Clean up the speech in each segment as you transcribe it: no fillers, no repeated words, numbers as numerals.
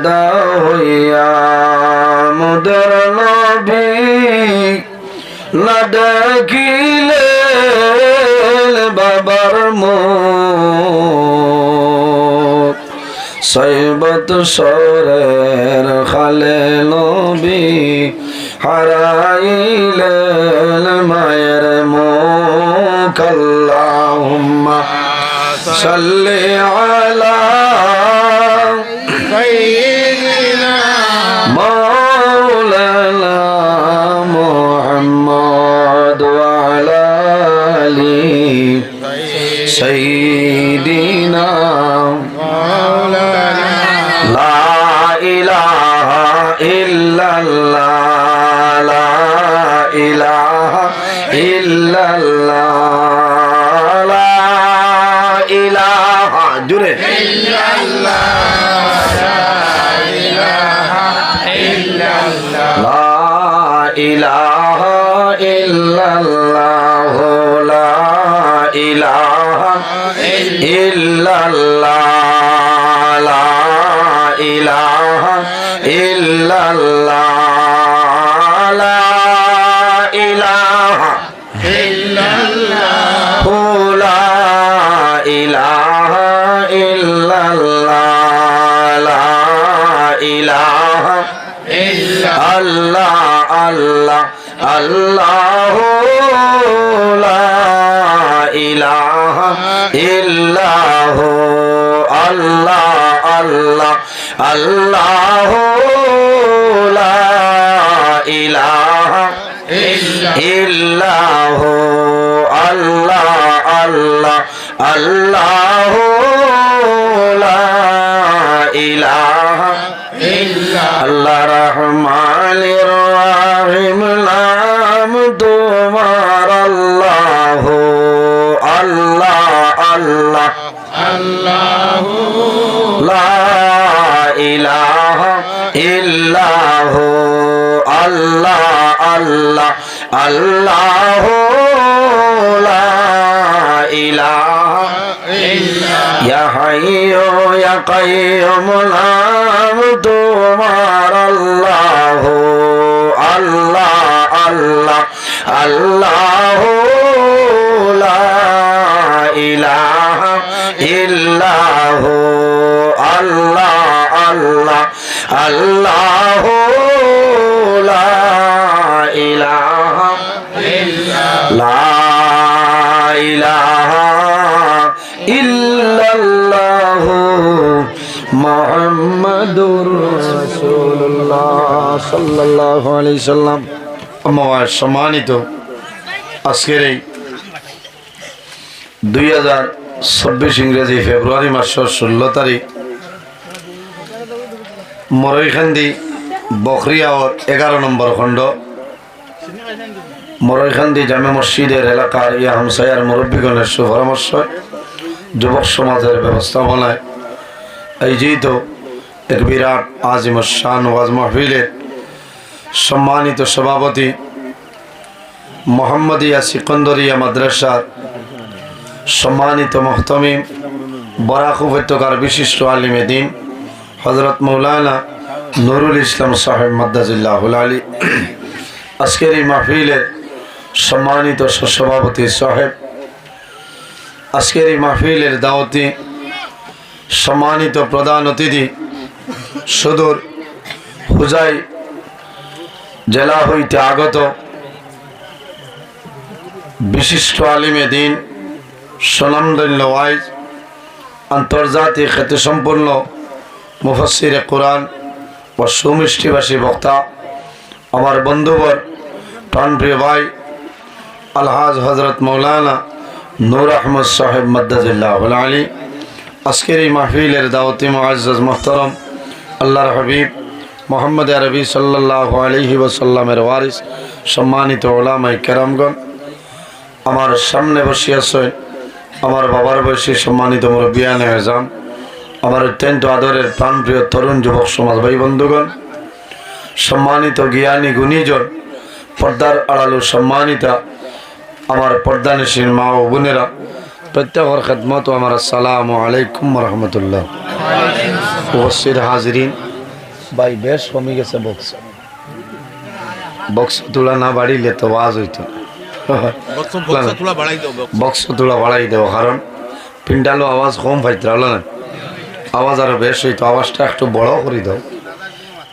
পয়দা হইয়া মুদের নবী না দেখিলে বাবার মুখ সৈবত সরের খালে নবী হারাইলেন মায়ের মুখ আল্লাহুম্মা সাল্লি আলা সাইয়্যিদিনা মাওলানা মুহাম্মদ ওয়া আলা আলি সাইয়্যিদিনা মাওলানা লা ইলাহা ইল্লাল্লাহ লা ইলাহা ইল্লাল্লাহ লা ইলাহা জুরে ইল্লাল্লাহ লা ইলাহা ইল্লাল্লাহ লা ইলাহা ইল্লাল্লাহ লা ইলাহা ইল্লাল্লাহ লা ইলাহা ইল্লাল্লাহ লা ইলাহা ইল্লাল্লাহ লা ইলাহা ইল্লাল্লাহ আল্লাহ আল্লাহ লা ইলাহা ইল্লাহ আল্লাহ আল্লাহ আল্লাহ লা ইলাহা ইল্লাহ আল্লাহ আল্লাহ আল্লাহ লা ইলাহা আল্লাহ রহমানির রহিম নাম তোমার আল্লাহ আল্লাহ আল্লাহ আল্লাহ লা ইলাহা ইল্লাহ আল্লাহ আল্লাহ আল্লাহ লা ইলাহা ইয়া হাইয়্যু ইয়া কাইয়্যুম নাম তোমার আল্লাহ আল্লাহ আল্লাহ আল্লাহ লা ইলাহা ইল্লাহ আল্লাহ আল্লাহ আল্লাহ লা ইলাহা লা ইলাহা ইল্লাল্লাহ মুহাম্মাদুর রাসূলুল্লাহ সাল্লাল্লাহু আলাইহি সাল্লাম। আমার সম্মানিত আজকের এই 2026 ইংরেজি ফেব্রুয়ারি মাসের 16 তারিখ মরইখান্দি বখরিয়াওর 11 নম্বর খণ্ড মরইখান্দি জামে মসজিদের এলাকার ইয়া হামসায়ার মুরব্বীগণের সুপরামর্শ যুবক সমাজের ব্যবস্থাপনায় আয়োজিত এক বিরাট আজিম শান ওয়াজ মাহফিলের সম্মানিত সভাপতি মোহাম্মদিয়া সিকন্দরিয়া মাদ্রাসার সম্মানিত মুহতামিম বরাক উপত্যকার বিশিষ্ট আলিমে দ্বীন হযরত মাওলানা নুরুল ইসলাম সাহেব মাদ্দাজিল্লাহুল আলী, আজকের এই মাহফিলের সম্মানিত সভাপতি সাহেব, আজকের এই মাহফিলের দাওয়াতি সম্মানিত প্রধান অতিথি সুদূর হুজাই জেলা হইতে আগত বিশিষ্ট আলিমে দ্বীন সুনামধন্য ওয়াইজ আন্তর্জাতিক খ্যাতিসম্পন্ন মুফাসসিরে কোরআন ও সুমিষ্টিভাষী বক্তা আমার বন্ধুবর প্রাণপ্রিয় ভাই আলহাজ হজরত মৌলানা নূর আহমদ সাহেব মাদ্দাজিল্লাহুল আলী, আজকের এই মাহফিলের দাওয়াতি মুআজ্জাজ মুহতারাম আল্লাহর হাবিব মোহাম্মদ আরবি সাল্লাল্লাহু আলাইহি ওয়াসাল্লামের ওয়ারিস সম্মানিত উলামায়ে কেরামগণ, আমার সামনে বসে আছেন আমার বাবার বয়সী সম্মানিত মুরব্বিয়ানে আযম, আমার অত্যন্ত আদরের প্রাণপ্রিয় তরুণ যুবক সমাজ ভাই বন্ধুগণ, সম্মানিত জ্ঞানী গুণীজন, পর্দার আড়ালো সম্মানিতা আমার পর্দানিশীন মা ও বোনেরা, প্রত্যেকের খেদমত আমার আসসালামু আলাইকুম ওয়া রাহমাতুল্লাহ। উপস্থিত হাজিরিন, ভাই বেশ কমে গেছে বক্স বক্স তোলা না বাড়িলে তো আওয়াজ হইতো বক্স তোলা বাড়াই দেবো কারণ পিন্ডালো আওয়াজ কম পাইতে হলো না আওয়াজ আরো বেশ হইতো আওয়াজটা একটু বড় করে দাও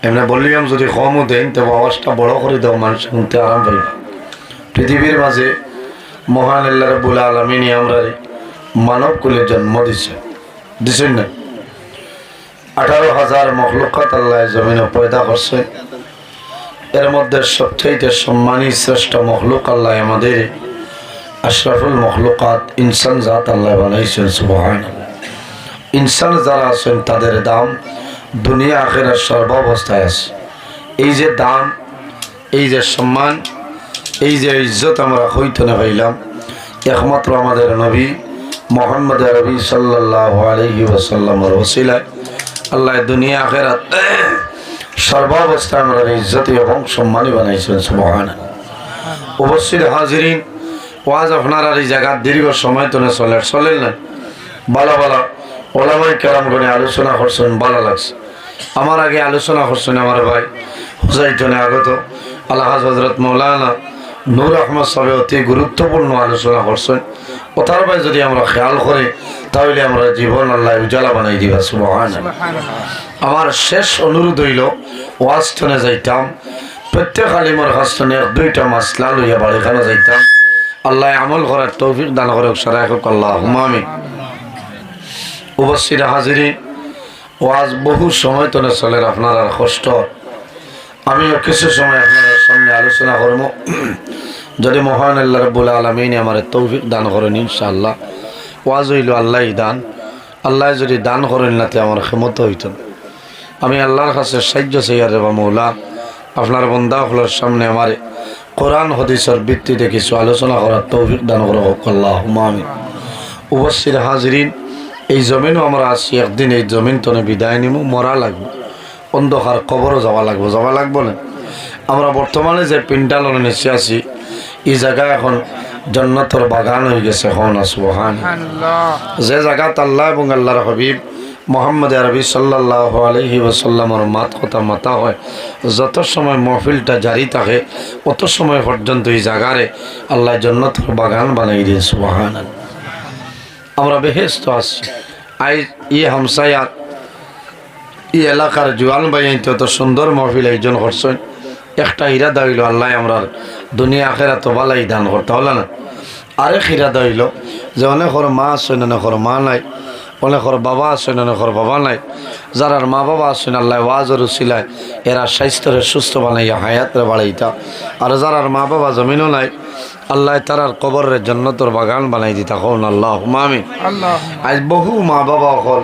এমনি বললাম যদি কমও দেন তবে আওয়াজটা বড় করে দাও মানুষ শুনতে আরাম পাইবে পৃথিবীর মাঝে মহান আল্লাহ রাব্বুল আলামিন আমরা মানব কুলের জন্ম দিছেন না 18,000 মখলুকাত আল্লাহ জমিনে পয়দা করছে এর মধ্যে সবচেয়ে সম্মানী শ্রেষ্ঠ মখলুক আল্লাহ আমাদের আশরাফুল মখলুকাত ইনসান জাত আল্লাহ বানাইছেন সুবহানাল্লাহ ইনসান যারা আছেন তাদের দাম দুনিয়া আখিরাত সর্বাবস্থায় আছে এই যে দাম এই যে সম্মান এই যে ইজ্জত আমরা হইতে না পাইলাম একমাত্র আমাদের নবী মুহাম্মদ আরবি সাল্লাল্লাহু আলাইহি ওয়াসাল্লামের ওসিলায় আল্লাহ দুনিয়া আখিরাত সর্বাবস্থায় আমরা ইজ্জত এবং সম্মানী বানাইছেন সুবহানাল্লাহ উপস্থিত হাজিরিন ওয়াজ আপনারা এই জায়গা দীর্ঘ সময় তো চলেন না ভালো ভালো ওলামায়ে কেরামগণ আলোচনা করছেন ভালো লাগছে আমার আগে আলোচনা করছেন আমার ভাই হুজাইটনে আগত আলহাজ হযরত মাওলানা নূর আহমদ সাহেব অতি গুরুত্বপূর্ণ আলোচনা করছেন কথার ভাই যদি আমরা খেয়াল করি তাহলে আমরা জীবন আল্লাহ উজালা বানাই দিবা সুবহানাল্লাহ আমার শেষ অনুরোধ হইল ওয়াজটনে যাইতাম প্রত্যেক আলিমর কাছটনে দুইটা মাসলা লইয়া বাড়িখানে যাইতাম আল্লাহ আমল করার তৌফিক দান করুক সারাই হোক আল্লাহুম্মা আমিন উপস্থিত হাজিরিন ওয়াজ বহু সময় তো চলে আপনার আর কষ্ট আমিও কিছু সময় আপনাদের সামনে আলোচনা করবো যদি মহান আল্লাহ রাব্বুল আলামিন আমার তৌফিক দান করেন ইনশাআল্লাহ ওয়াজ হইল আল্লাহ দান আল্লাহ যদি দান করেন নাতে আমার ক্ষমতা হইত আমি আল্লাহর কাছে সাহায্য চাইয়ার রেবা মৌলা আপনার বন্দাগুলোর সামনে আমার কোরআন হাদিসের ভিত্তিতে কিছু আলোচনা করার তৌফিক দান করো আল্লাহুম্মা আমিন উপস্থিত হাজিরিন এই জমিনও আমরা আছি একদিন এই জমিন তনে বিদায় নিব মরা লাগবে অন্ধকার কবরও যাওয়া লাগবো না আমরা বর্তমানে যে পিন্ডালনে নিচে আছি এই জায়গা এখন জান্নাতের বাগান হয়ে গেছে এখন সুবহানাল্লাহ যে জায়গাত আল্লাহ এবং আল্লাহর হাবিব মুহাম্মদ আরবি সাল্লাল্লাহু আলাইহি ওয়াসাল্লামের কথা মাতা হয় যত সময় মাহফিলটা জারি থাকে অত সময় পর্যন্ত এই জায়গারে আল্লাহ জান্নাতের বাগান বানাই দিয়ে সুবহানাল্লাহ আমরা বেহেশত আছি আই ই হামসায়াত এই এলাকার জোয়ান ভাই তো সুন্দর মাহফিল আয়োজন করছেন একটা ইরাদা হইল আল্লাহ আমরা দুনিয়া আখিরাত ভালাই দান করতে হলো না আরেক ইরাদা হইল যে অনেকর মা আছে অনেকর মা নাই অনেকর বাবা আছে অনেকর বাবা নাই যারার মা বাবা আছেন আল্লাহ ওয়াজের উসিলায় এরা স্বাস্থ্যের সুস্থ বানাইয়া হায়াতরে বাড়াইতা আর যারার মা বাবা জমিনও নাই আল্লাহ তারার কবরের জান্নাতের বাগান বানাই দিতা কোন আল্লাহুম্মা আমিন আজ বহু মা বাবা হল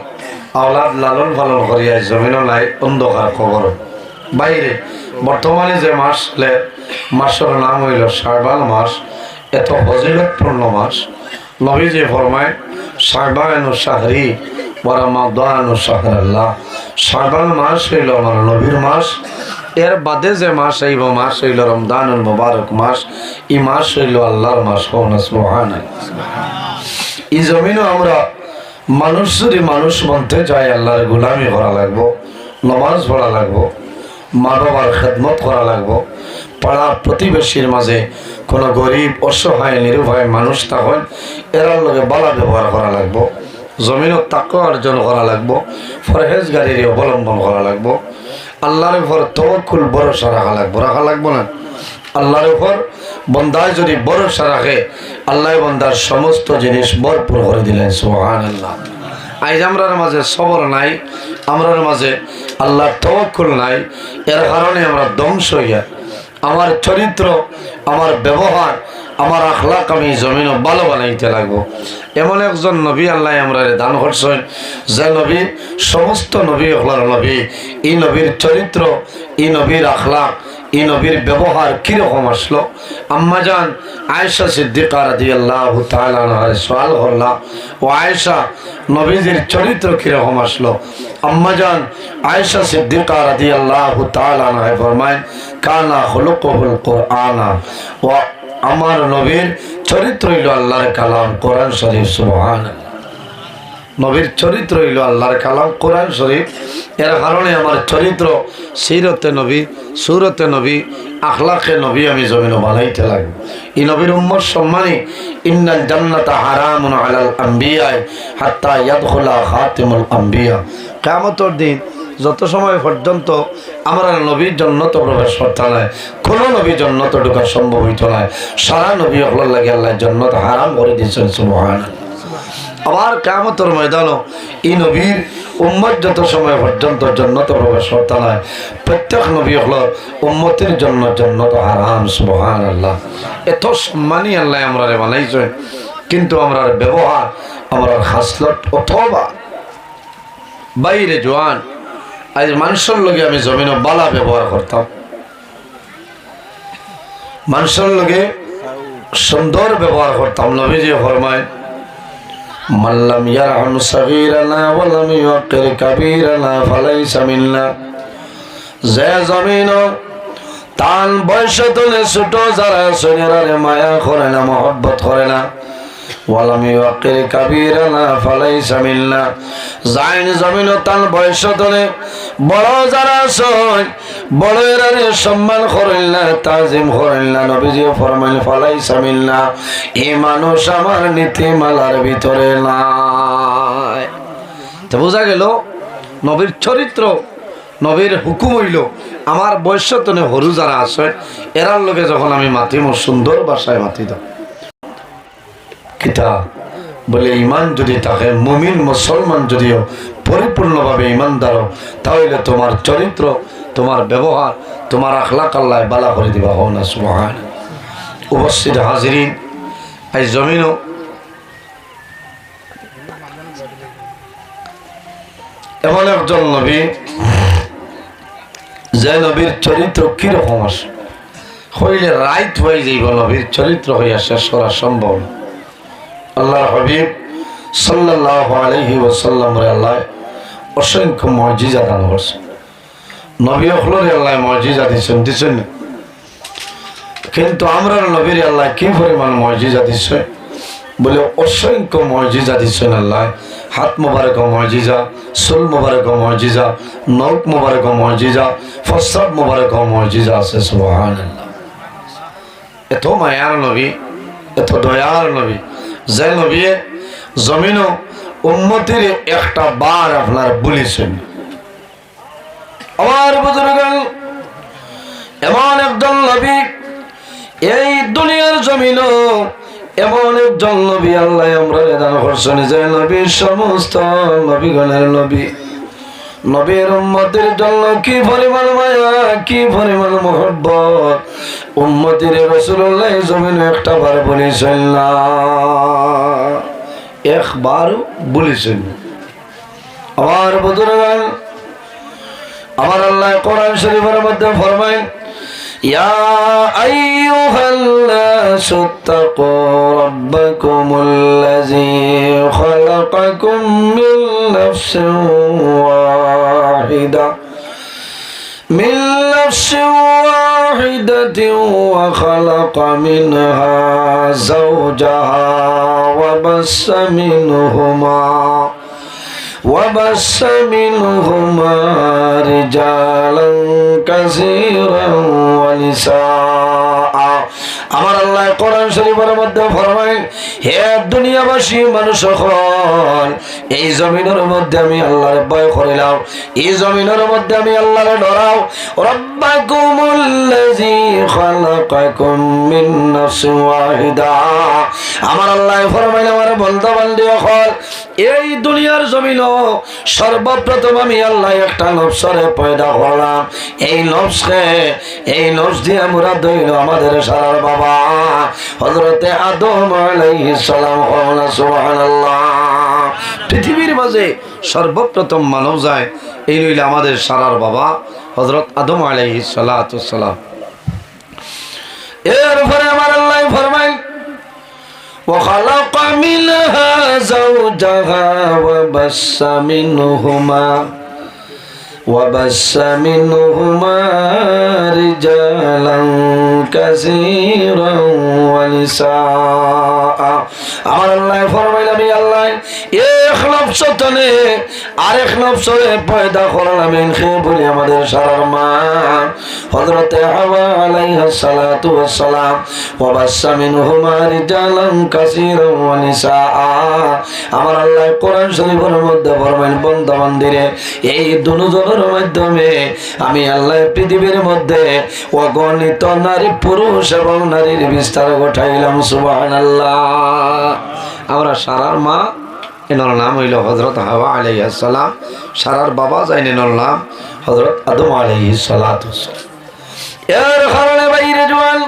আওলাদ লালন পালন করিয়া জমিনও নাই অন্ধকার কবর বাইরে বর্তমানে যে মাসের নাম হইল শাবান মাস এত ফজিলতপূর্ণ মাস নবীজি ফরমায় শাবানু শাহরি ওয়া রমাদানু শাহরাল্লাহ শাবান মাস হইল আমার নবীর মাস এর বাদে যে মাস আইব মাস হইল রমজানুল মুবারক মাস এই মাস হইল আল্লাহর মাস সুবহানাল্লাহ এই জমিনও আমরা মানুষ যদি মানুষ মনতে যায় আল্লাহর গোলামি করা লাগবো নামাজ পড়া লাগবো মা বাবার খেদমত করা লাগবো পাড়া প্রতিবেশীর মাঝে কোনো গরিব অসহায় নিরুপায় মানুষ তখন এরার লগে বালা ব্যবহার করা লাগবো জমিনত তাকওয়া অর্জন করা লাগবো পরহেজগারির অবলম্বন করা লাগবো আল্লাহর উপর তাওয়াক্কুল ভরসা রাখা লাগবো না আল্লাহর উপর বন্দায় যদি ভরসা রাখে আল্লাহ বন্দার সমস্ত জিনিস ভরপুর করে দিলেন সুবহানাল্লাহ আজ আমরার মাঝে সবর নাই আমরার মাঝে আল্লাহর তাওয়াক্কুল নাই এর কারণে আমরা ধ্বংস হইয়া আমার চরিত্র আমার ব্যবহার আমার আখলাক আমি জমিনও ভালো বানাইতে লাগবো এমন একজন নবী আল্লাহ আমরা দান করছেন যে নবী সমস্ত নবী হলার নবী এই নবীর চরিত্র এই নবীর আখলাক এই নবীর ব্যবহার কিরকম আসলো আম্মাজান আয়েশা সিদ্দিকা রাদিয়াল্লাহু তাআলা আনহা সওয়াল করলা ও আয়েশা নবীজির চরিত্র কিরকম আসলো আম্মাজান আয়েশা সিদ্দিকা রাদিয়াল্লাহু তাআলা আনহা ফরমায় কানা খুলুকুল কুরআনা ওয়া আমার নবীর চরিত্র হইল আল্লাহর কালাম কোরআন শরীফ সুবহানাল্লাহ নবীর চরিত্র হইল আল্লাহর কালাম কোরআন শরীফ। এর কারণে আমার চরিত্র সিরতে নবী, সুরতে নবী, আখলাকে নবী আমি জমিনে বানাইতে লাগবে। এই নবীর উম্মত সম্মানী ইন্নাল জান্নাতা হারামুন আলাল আম্বিয়া হাত্তা ইয়াদখুলা খাতিমুল আম্বিয়া। কিয়ামতের দিন যত সময় পর্যন্ত আমরা নবীর জান্নাত প্রবেশ করতে নাই, কোনো নবী জান্নাত ঢোকা সম্ভব হইত না। সারা নবী হলার লাগে আল্লাহ জান্নাত হারাম করে দিয়েছেন সুবহানাল্লাহ। আবার কিয়ামতের ময়দানও এই নবীর উম্মত যত সময় পর্যন্ত জান্নাতে প্রবেশ করতে নাই, প্রত্যেক নবী হলার উম্মতের জন্য জান্নাত হারাম সুবহানাল্লাহ। এত সম্মানী আল্লাহ আমরা বানাইছে, কিন্তু আমরা ব্যবহার, আমরা খাসলত অথবা বাইরে জোয়ান আজ মানুষের লগে আমি জমিনে বালা ব্যবহার করতাম, মানুষের লগে সুন্দর ব্যবহার করতাম। নবীজি ফরমায় মাল্লাম ইয়ারহাম সগীরানা ওয়া লাম ইউকির কাবীরানা ফালাইসা মিন্না। যে জমিন তান বয়স তলে ছোট যারা শরীরের মায়া করে না, মহব্বত করে না, ওয়া লাম ইউকির কাবীরানা ফালাইসা মিন্না। যাইন জমিন তান বয়স তলে বড় যারা আছে বড়ের সম্মান করেন না, তাজিম করেন না, নবীজি ফরমাইল ফালাইসা মিন্না, এই মানুষ আমার নীতিমালার ভিতরে নাই। তো বোঝা গেল নবীর চরিত্র, নবীর হুকুম হইল আমার বয়সতনে হরু যারা আছে এরার লোকে যখন আমি মাতিম সুন্দর ভাষায় মাতি দাও। কিতা বলে ইমান যদি থাকে, মুমিন মুসলমান যদিও পরিপূর্ণভাবে ইমানদার, তাহলে তোমার চরিত্র, তোমার ব্যবহার, তোমার আখলাক আল্লাহ বালা করে দিবা হও না সুবহানাল্লাহ। উপস্থিত হাজিরিন, এই জমিনও এমন একজন নবী যে নবীর চরিত্র কিরকম আসে হইলে রাইত হয়ে যাইব, নবীর চরিত্র হইয়া শেষ করা সম্ভব। আল্লাহর হাবিব সাল্লাল্লাহু আলাইহি ওয়াসাল্লাম রে আল্লাহ অসংখ্য মুজিজা দান করছে। নবী হলরে আল্লাহ মুজিজা দিছেন, কিন্তু আমরা নবীর আল্লাহ কি পরিমাণ মুজিজা দিছে বলে অসংখ্য মুজিজা দিছেন আল্লাহ। হাত মুবারক মুজিজা, চুল মুবারক মুজিজা, নখ মুবারক মুজিজা, প্রস্রাব মুবারক মুজিজা আছে সুবহানাল্লাহ। এত মায়ার নবী, এত দয়ার নবী, যে নবী জমিন উম্মতির একটা বার আপনার বলেছেন। আমার বুজুর্গ এমন একজন নবী এই দুনিয়ার জমিন, এমন একজন নবী আল্লাহ আমরা দান করছেন যে নবী সমস্ত নবীগণের নবী। নবীর উম্মতের জন্য কি পরিমাণ মায়া, কি পরিমাণ মহব্বত, উম্মতের রাসূলুল্লাহ জমিনে একটা বার বলেছেন না, একবার বলেছেন। আমার বুজুর্গ আমার আল্লাহ কোরআন শরীফের মধ্যে ফরমায় ইয়া আইয়ুহান্নাসু তাকু রাব্বাকুমুল্লাযী খালাকাকুম মিন নাফসিন ওয়াহিদা ওয়া খালাকা মিনহা যাওজাহা ওয়া বাসসা মিনহুমা রিজালান কাসীরান ওয়া নিসাআ। আমার আল্লাহ কোরআন শরীফের মধ্যে ফরমায় হে দুনিয়াবাসী মানুষ সকল, এই জমিনের মধ্যে আমি আল্লাহর ভয় করিলাম, এই জমিনের মধ্যে আমি আল্লাহর ডরাও। রাব্বাকুমুল্লাযী খালাকাকুম মিন নাফসিন ওয়াহিদা। আমার আল্লাহ ফরমাইল আমার বন্ধু বান্ধব সকল, এই দুনিয়ার জমিন সর্বপ্রথম আমি আল্লাহ একটা নফসরে পয়দা করলাম। এই নফস দিয়ে মুরাদ হইল আমাদের সারার বাবা হযরতে আদম আলাইহিস সালাম। সুবহানাল্লাহ। পৃথিবীর মাঝে সর্বপ্রথম মানব যায় এই হইল আমাদের সারার বাবা হযরত আদম আলাইহিস সালাতু সালাম। এরপরে আমার আল্লাহ ফরমায় وخلق منها زوجها وبث منهما رجالا كثيرا ونساء। আমার আল্লাহ ফরমাইল আমি আল্লাহ ইখলাক নফস তনে আরেক নফসরে পয়দা করলাম বলে আমাদের সারার মা হযরতে হাওয়া আলাইহিস সালাতু ওয়াস সালাম ওয়া বাসসা মিনহুমা রিজালান কাসীরান ওয়া নিসাআ। আমার আল্লাহ কোরআন শরীফের মধ্যে ফরমাইন বান্দা বান্দিরে এই দুজনের মাধ্যমে আমি আল্লাহ পৃথিবীর মধ্যে অগণিত নারী পুরুষ এবং নারীর বিস্তার ঘটাইলাম। সুবহানাল্লাহ। আমরা সারার মা এনার নাম হইল হযরত হাওয়া আলাইহিস সালাম, সারার বাবা যাইনের নাম হযরত আদম আলাইহিস সালাতু ওয়াস সালাম। এর কারণে বাইরে জওয়ান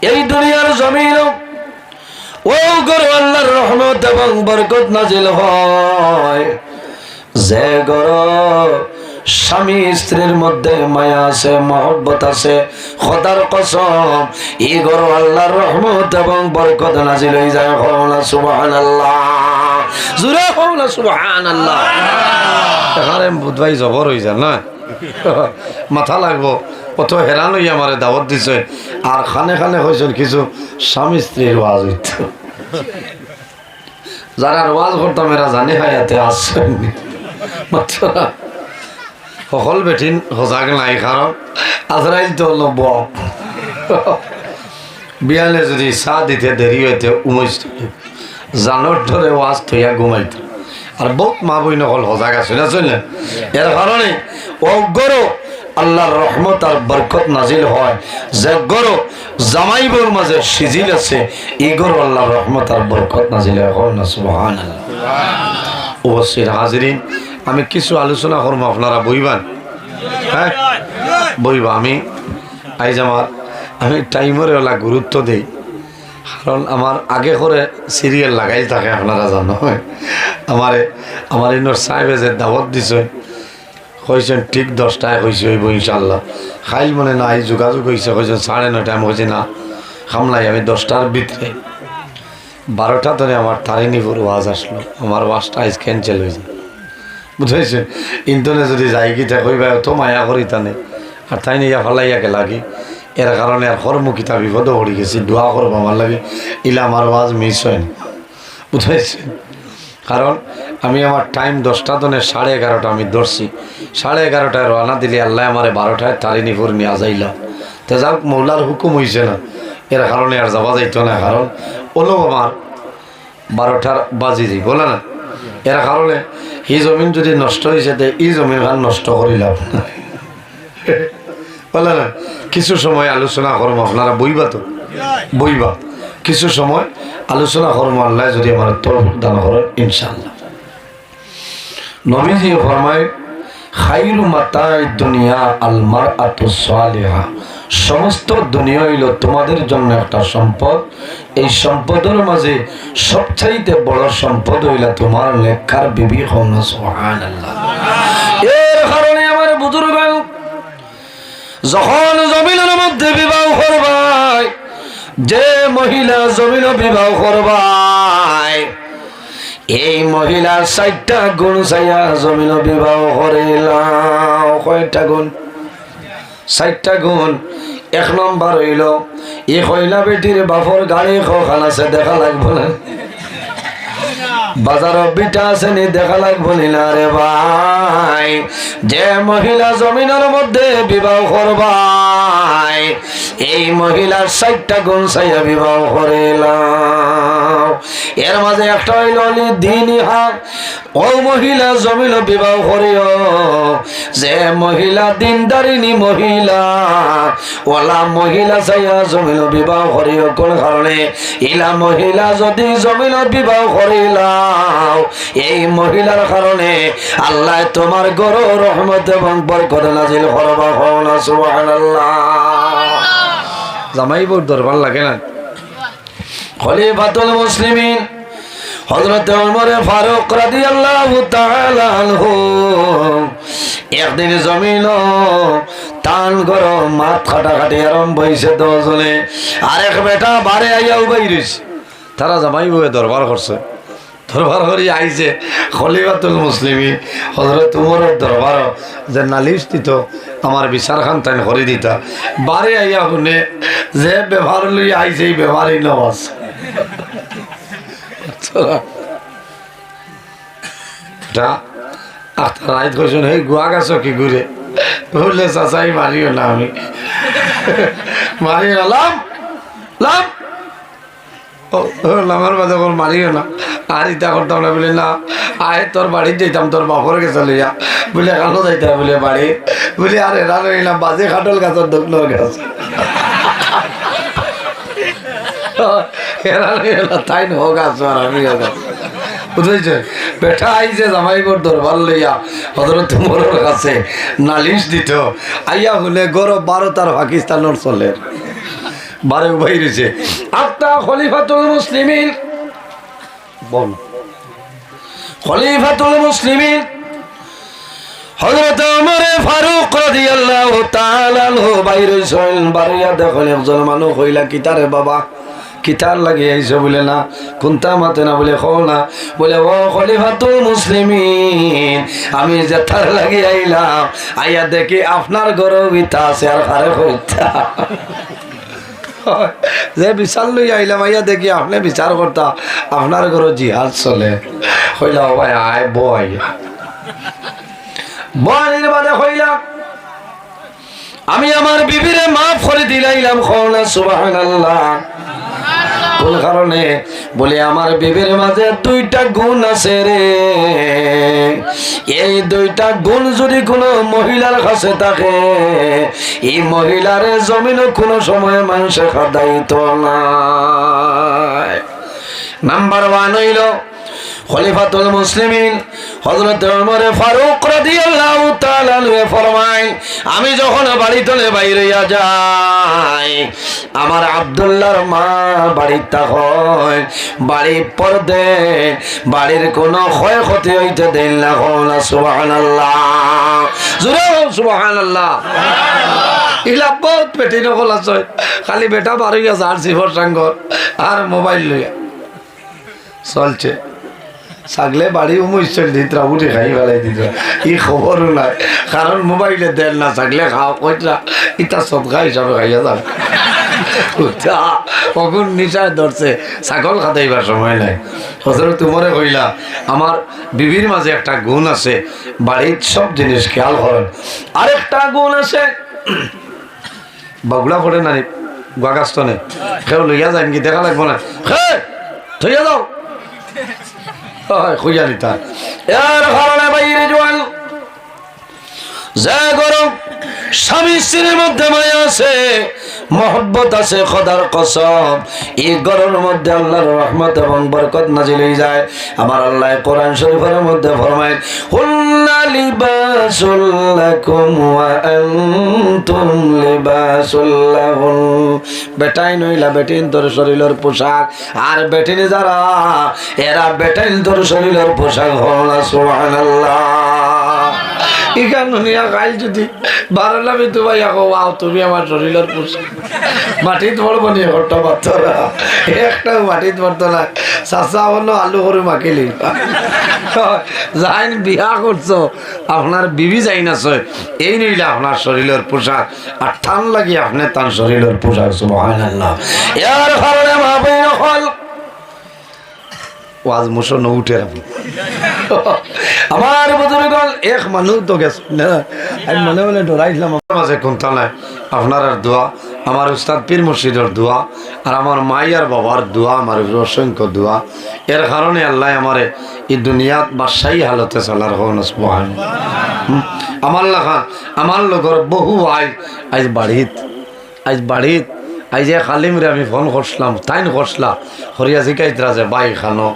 এই দুনিয়ার জমিন ও গর আল্লাহর রহমত এবং বরকত নাজিল হয় যে গর স্বামী স্ত্রীর মধ্যে মায়া আছে, মহব্বত আছে, খোদার কসম এই গর আল্লাহর রহমত এবং বরকত নাজিল হয়ে যায়। কওনা সুবহানাল্লাহ, জোরে কওনা সুবহানাল্লাহ। এখানে বুধবাই জবর হয়ে যায় না, মাথা লাগবো। কত হেরান হইয়া আমারে দাওয়াত দিছে আর খানে খানে হয়েছেন কিছু স্বামী স্ত্রীর ওয়াজ হইত। যারা ওয়াজ করতাম এরা জানি হায়াতে আসছেন মাত্র সকল বেঠিন সজাগ নাই, কারণ আজরাইল তো হলো বক। বিয়ালে যদি চা দিতে দেরি হইতে উমৈশ জানোর ধরে ওয়াজ থইয়া ঘুমাইত। আর বহুত মা বই নকল সজাগ আছে না চললেন। এর কারণে অজ্ঞর আল্লাহর রহমত আর বরকত নাজিল হয়। যে গরো জামাইবর মাঝে সিজিল আছে এই গরো আল্লাহর রহমত আর বরকত নাজিল হয় না। সুবহানাল্লাহ। অবশ্যই হাজিরিন, আমি কিছু আলোচনা করবো, আপনারা বইবান। হ্যাঁ বইবা। আমি আইজ আমি টাইমের ওলা গুরুত্ব দিই, কারণ আমার আগে করে সিরিয়াল লাগাই থাকে। আপনারা জানো আমার ইনোর সাহেবে যে দাওয়াত দিছে কইছেন ঠিক 10টায় কইছে হইব ইনশাল্লাহ। খাইল মনে না এই যোগাযোগ হয়েছে, কইছেন 9:30 আমি কইছি না খামলাই আমি 10টার ভিতরে 12টা ধরে আমার তারিণীপুর ওয়াজ আসলো, আমার ওয়াজটা আজ ক্যান্সেল হয়েছে। বুঝাইছে ইন্টনে যদি যাই গিতা কইবা তো মায়া করি টানে আর তাই নিয়ে ফালাইয়াকে লাগি। এর কারণে আর কর্মকিতা বিপদ পড়ে গেছি। দোয়া করবো আমার লাগে ইলা আমার ওয়াজ মিস হয় না। বুঝাইছে কারণ আমি আমার টাইম 10টা ধরে 11:30 আমি ধরছি। 11:30টায় রওনা দিলে আল্লাহ আমার 12টায় তারিণীপুর নিয়ে যাইলাম। তো যাক মৌলার হুকুম হয়েছে না, এর কারণে আর যাওয়া যাইতো না, কারণ ওলো আমার 12টার বাজি যাই বলে না। এর কারণে এই জমিন যদি নষ্ট হয়েছে তো এই জমিন খান নষ্ট করিলাম বলে না। কিছু সময় আলোচনা করবো, আপনারা বইবা তো বইবা। কিছু সময় আলোচনা করবো, আল্লাহ যদি আমার তৌফিক দান করেন ইনশাআল্লাহ। নবীজি ফরমায় খায়রু মাতাই দুনিয়া আল মারআতু সালিহা। সমস্ত দুনিয়া হইল তোমাদের জন্য একটা সম্পদ। এই সম্পদের মাঝে সবচাইতে বড় সম্পদ হইল তোমার লেখার বিবি। কওনা সুবহানাল্লাহ। এর কারণে আমার বুজুর্গ যখন জমিনের মধ্যে বিবাহ করবাই, যে মহিলা জমিন বিবাহ করবাই এই মহিলার 4টা গুণ চাইয়া জমিন বিবাহ করিলাম। কয়টা গুণ? 4টা গুণ। 1 নম্বর হইল এই কইলা বেটির বাপর গাড়ি কখান আছে দেখা লাগবো না, বাজার বিটা আছে নি দেখা লাগবো না রে ভাই। যে মহিলা জমিনের মধ্যে বিবাহ করবাই এই মহিলার 4টা গুণ চাইয়া বিবাহ করিলাম। এর মাঝে একটা হইল দিনহা। ও মহিলা জমিন বিবাহ করিও যে মহিলা দিনদারিনী মহিলা, ওলা মহিলা চাইয়া জমিন বিবাহ করিও। কোন কারণে? ইলা মহিলা যদি জমিন বিবাহ করিলাও এই মহিলার কারণে আল্লাহ তোমার গরো রহমত এবং বরকত নাজিল করবা। কওনা সুবহানাল্লাহ। জামাইবুর দরবার লাগে না। খলিফাতুল মুসলিমিন হযরত ওমর ফারুক রাদিয়াল্লাহু তাআলা আনহু একদিন জমিন টান গরম মাত খাটাখাটি আরম্ভ হয়েছে। 10 জনে আরেক বেটা বারে আইয়াও বাইরিস। তারা জামাইবুয়ে দরবার করছে, দরবার করি আইছে খলিফাতুল মুসলিমিন হযরত ওমরের দরবার যে নালিশ দিত আমার বিচার খান তাই করে দিতা। বারে আইয়া শুনে যে ব্যবহার লই আইছে এই ব্যবহারই নওয়াজ। এটা আখতার রাইত কইছেন এই গুয়া গাছ কি ঘুরে বললে চাচাই মারিও না আমি মারিও না লাম লাম লামার বাদে ওর মারিও না আর ইটা করতাম না বলে না আয় তোর বাড়ি যেতাম তোর বাপর গেছে লইয়া বলে কালো যাইতাম বলে বাড়ি বলে আর এরা রইলাম বাজে খাটল গাছের দোকলো গাছ এরা রইলা তাই হোক আছো আর আমি বুঝেছে বেটা আইছে জামাইবর দরবার লইয়া হযরত ওমরের কাছে নালিশ দিত আইয়া হলে গরব 12টার পাকিস্তানের চলে বারে বাইরেছে আত্তা খলিফাতুল মুসলিমিন বল খলিফাতুল মুসলিমিন হযরত ওমর ফারুক রাদিয়াল্লাহু তাআলা আনহু বাইরেছেন বারিয়া দেখেন একজন মানুষ হইলা কিতারে বাবা কিতার লাগে আইসো বলে না কোনটা মাতে না বলে খো না বলে ও খলিফাতুল মুসলিমিন আমি যেতার লাগে আইলাম আইয়া দেখি আপনার ঘরে ইতা আছে আর কারে কইতা যে বিচার লই আইলাম আইয়া দেখি আপনি বিচার করতা আপনার ঘরে জিহাদ চলে কইলা ভাই আয় বই বইয়ের বাদে কইলা আমি আমার বিবিরে মাফ করে দিলাইলাম খোনা সুবহানাল্লাহ কোন কারণে বলে আমার বিবির মাঝে 2টা গুণ আছে রে এই 2টা গুণ যদি কোনো মহিলার কাছে থাকে এই মহিলার জমিনও কোনো সময় মানুষের খাদাইতো না নাম্বার 1 হইল খলিফাতুল মুসলিমিন হযরত ওমর ফারুক রাদিয়াল্লাহু তাআলা আনহু ফরমায় আমি যখন বাড়িতে বাইরে যাই আমার আব্দুল্লাহর মা বাড়িতে হয় বাড়ি পর্দে বাড়ির কোনো ক্ষয়ক্ষতি হইতে দেন না না সুবহানাল্লাহ জোরে সুবহানাল্লাহ ইলা বহুত পেটি নকল আছে খালি বেটা বাড়িয়া যার জীবর সঙ্গ আর মোবাইল লইয়া চলছে ছাগলে বাড়ি উমইছিল দিতরা উঠে খাই ফেলাই দিতরা ই খবরও নাই কারণ মোবাইলে দেন না ছাগলে খাওয়া কইতরা ইটা সদকা হিসাবে খাইয়া যান কখন নিশায় ধরছে ছাগল খাতাইবার সময় নাই হযরত ওমরে কইলা আমার বিবির মাঝে একটা গুণ আছে বাড়ির সব জিনিস খেয়াল করেন আরেকটা গুণ আছে বাগুলা পড়ে না গাগাস্তনে কেউ লইয়া যান কি দেখা লাগবো না থইয়া যাও খুঁজা নিতা এর কারণে বাইরে জোয়াল যা গরম স্বামী স্ত্রীর মধ্যে মায়া আছে মহব্বত আছে খোদার কসম এই গরমের মধ্যে আল্লাহর রহমত এবং বরকত নাজিল হয়ে যায় আমার আল্লাহ কোরআন শরীফের মধ্যে ফরমায় হুন্না লিবাসুল লাকুম ওয়া আনতুম লিবাসুল লাহুম বেটাই নইলা বেটিন তোর শরীরের পোশাক আর বেটিনি যারা এরা বেটাইন তোর শরীরের পোশাক হলা সুবহানাল্লাহ ইখান দুনিয়া কাল যদি বারলামি তোমায় আও তুমি আমার শরীরের পোশাক মাটিত পড়বো নি ঘরটা বাচ্চারা একটা মাটিত পড়তো না চাচা হলো আলু করে মাখিলি যাইন বিয়া করছো আপনার বিবি যাই না এই নইলে আপনার শরীরের পোশাক আর টান লাগি আপনি তার শরীরের পোশাক সুবহানাল্লাহ এর কারণে মা বই হল ওয়াজ মুসো ন উঠে আমার বুজুর্গণ এক মানুষ তো গেছে না আমি মনে মনে ডরাইছিলাম আমার মাঝে কোনটা নাই আপনার দোয়া আমার উস্তাদ পীর মুর্শিদের দোয়া আর আমার মাই আর বাবার দোয়া আমার অসংখ্য দোয়া এর কারণে আল্লাহ আমারে এই দুনিয়াত বাদশাহী হালতে চলার হন সুবহানাল্লাহ আমার লাখান আমার লগর বহু আজ বাড়িত আজ যে খালিমরে আমি ফোন করছিলাম তাইন করছিলা হরিয়া জিকাইতরা যে বাই খানো